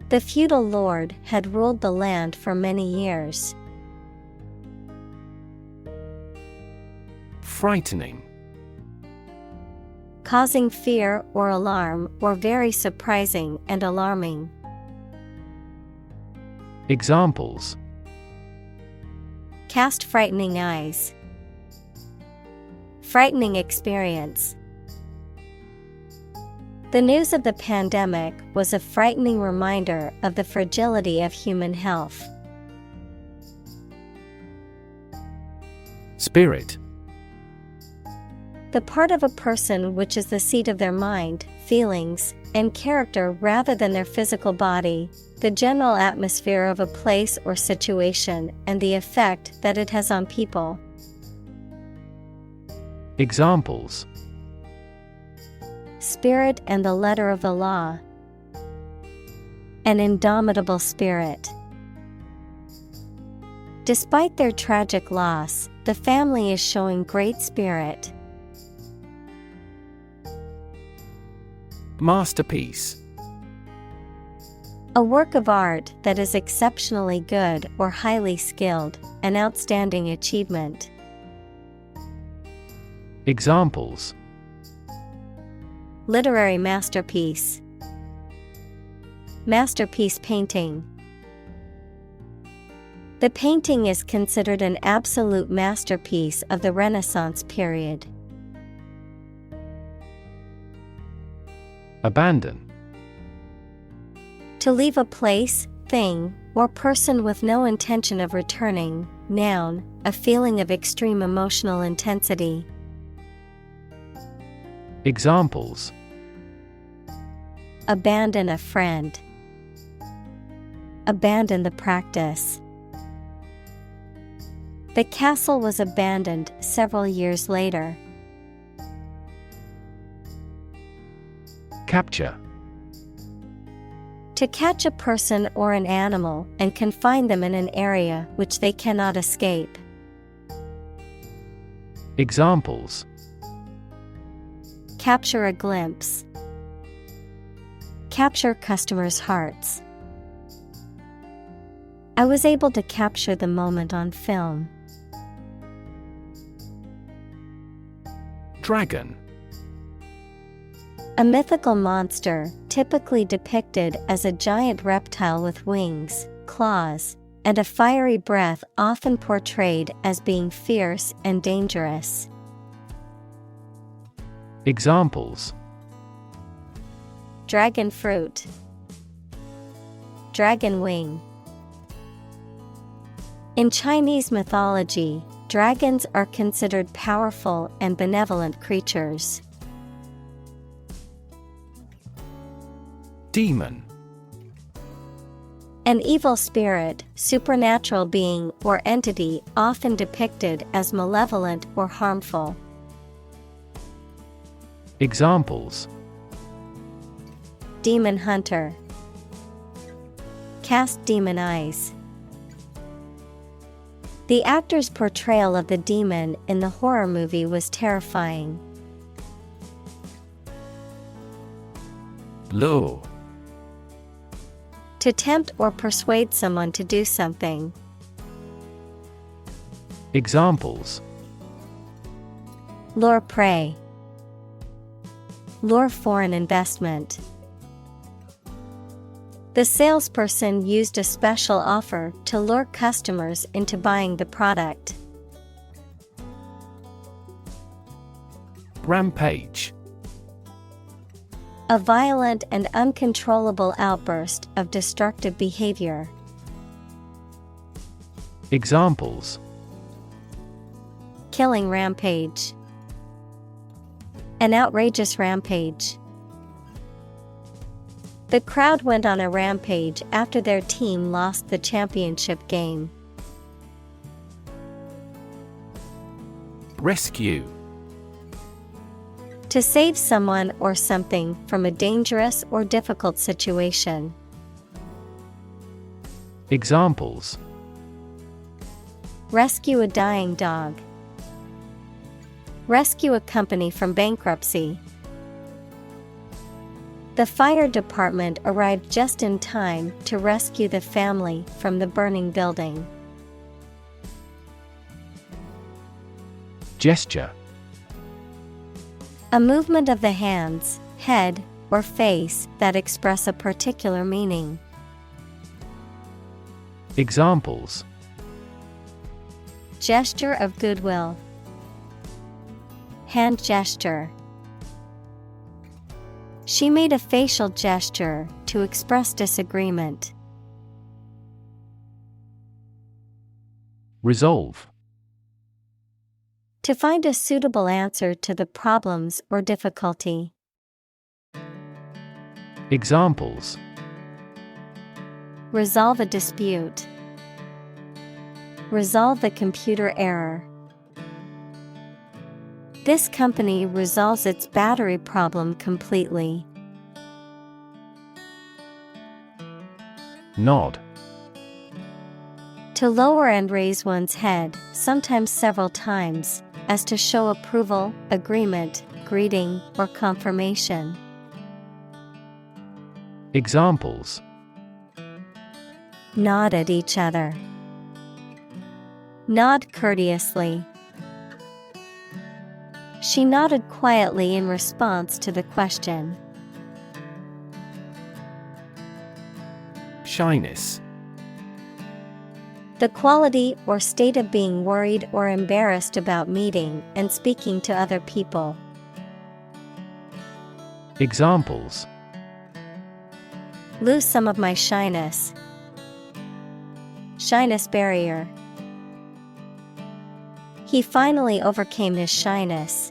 The feudal lord had ruled the land for many years. Frightening. Causing fear or alarm or very surprising and alarming. Examples: Cast frightening eyes. Frightening experience. The news of the pandemic was a frightening reminder of the fragility of human health. Spirit. The part of a person which is the seat of their mind, feelings, and character rather than their physical body, the general atmosphere of a place or situation, and the effect that it has on people. Examples: Spirit and the letter of the law. An indomitable spirit. Despite their tragic loss, the family is showing great spirit. Masterpiece. A work of art that is exceptionally good or highly skilled, an outstanding achievement. Examples: Literary masterpiece. Masterpiece painting. The painting is considered an absolute masterpiece of the Renaissance period. Abandon. To leave a place, thing, or person with no intention of returning. Noun, a feeling of extreme emotional intensity. Examples: Abandon a friend. Abandon the practice. The castle was abandoned several years later. Capture. To catch a person or an animal and confine them in an area which they cannot escape. Examples: Capture a glimpse. Capture customers' hearts. I was able to capture the moment on film. Dragon. A mythical monster, typically depicted as a giant reptile with wings, claws, and a fiery breath, often portrayed as being fierce and dangerous. Examples: Dragon fruit, dragon wing. In Chinese mythology, dragons are considered powerful and benevolent creatures. Demon. An evil spirit, supernatural being or entity often depicted as malevolent or harmful. Examples: Demon hunter, cast demon eyes. The actor's portrayal of the demon in the horror movie was terrifying. Lure. To tempt or persuade someone to do something. Examples: Lure prey, lure foreign investment. The salesperson used a special offer to lure customers into buying the product. Rampage. A violent and uncontrollable outburst of destructive behavior. Examples: Killing rampage, an outrageous rampage. The crowd went on a rampage after their team lost the championship game. Rescue. To save someone or something from a dangerous or difficult situation. Examples: Rescue a dying dog. Rescue a company from bankruptcy. The fire department arrived just in time to rescue the family from the burning building. Gesture. A movement of the hands, head, or face that express a particular meaning. Examples: Gesture of goodwill. Hand gesture. She made a facial gesture to express disagreement. Resolve. To find a suitable answer to the problems or difficulty. Examples: Resolve a dispute. Resolve the computer error. This company resolves its battery problem completely. Nod. To lower and raise one's head, sometimes several times, as to show approval, agreement, greeting, or confirmation. Examples: Nod at each other. Nod courteously. She nodded quietly in response to the question. Shyness. The quality or state of being worried or embarrassed about meeting and speaking to other people. Examples: Lose some of my shyness. Shyness barrier. He finally overcame his shyness.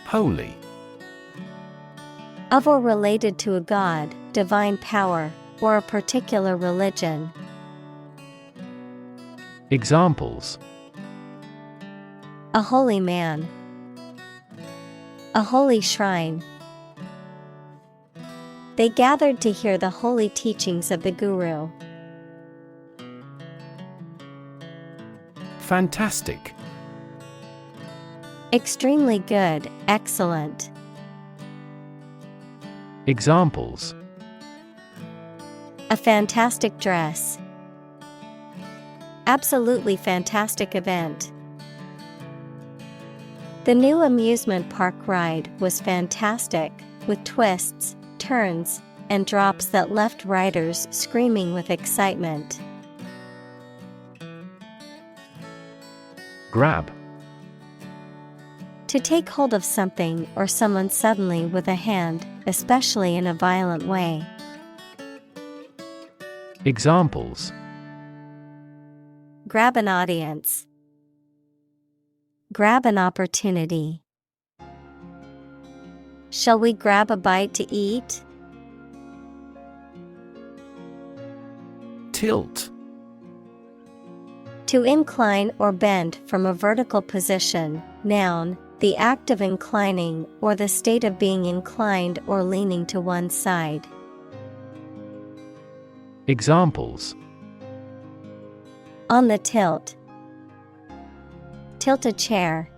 Holy. Of or related to a god, divine power, or a particular religion. Examples: A holy man. A holy shrine. They gathered to hear the holy teachings of the Guru. Fantastic. Extremely good, excellent. Examples: A fantastic dress. Absolutely fantastic event. The new amusement park ride was fantastic, with twists, turns, and drops that left riders screaming with excitement. Grab. To take hold of something or someone suddenly with a hand, especially in a violent way. Examples: Grab an audience. Grab an opportunity. Shall we grab a bite to eat? Tilt. To incline or bend from a vertical position. Noun, the act of inclining or the state of being inclined or leaning to one side. Examples: On the tilt. Tilt a chair.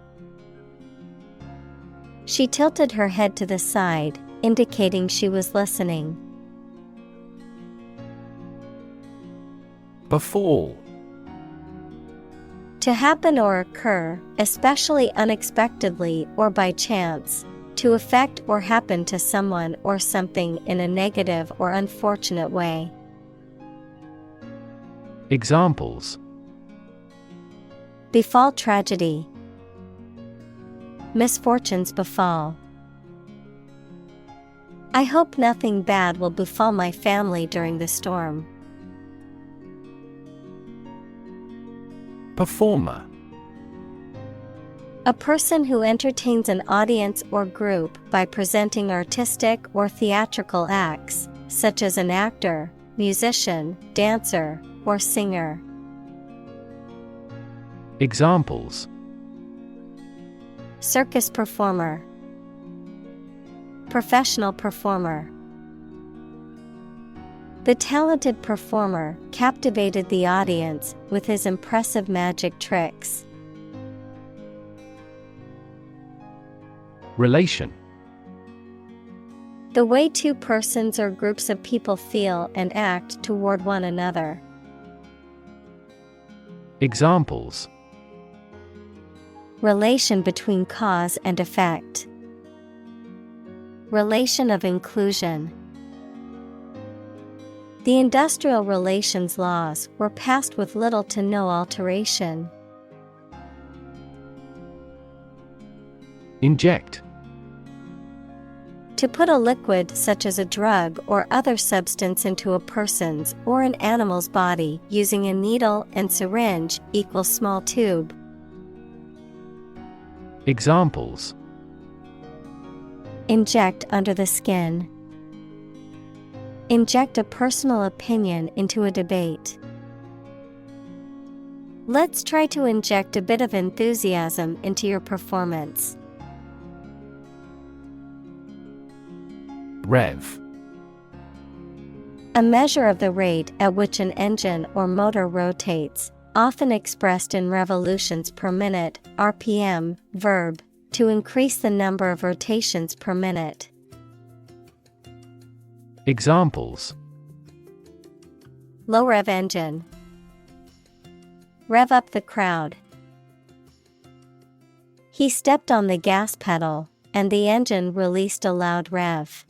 She tilted her head to the side, indicating she was listening. Befall. To happen or occur, especially unexpectedly or by chance, to affect or happen to someone or something in a negative or unfortunate way. Examples: Befall tragedy. Misfortunes befall. I hope nothing bad will befall my family during the storm. Performer. A person who entertains an audience or group by presenting artistic or theatrical acts, such as an actor, musician, dancer, or singer. Examples: Circus performer. Professional performer. The talented performer captivated the audience with his impressive magic tricks. Relation. The way two persons or groups of people feel and act toward one another. Examples: Relation between cause and effect. Relation of inclusion. The industrial relations laws were passed with little to no alteration. Inject. To put a liquid such as a drug or other substance into a person's or an animal's body using a needle and syringe equals small tube. Examples: Inject under the skin. Inject a personal opinion into a debate. Let's try to inject a bit of enthusiasm into your performance. Rev. A measure of the rate at which an engine or motor rotates, often expressed in revolutions per minute, RPM, verb, to increase the number of rotations per minute. Examples: Low rev engine. Rev up the crowd. He stepped on the gas pedal, and the engine released a loud rev.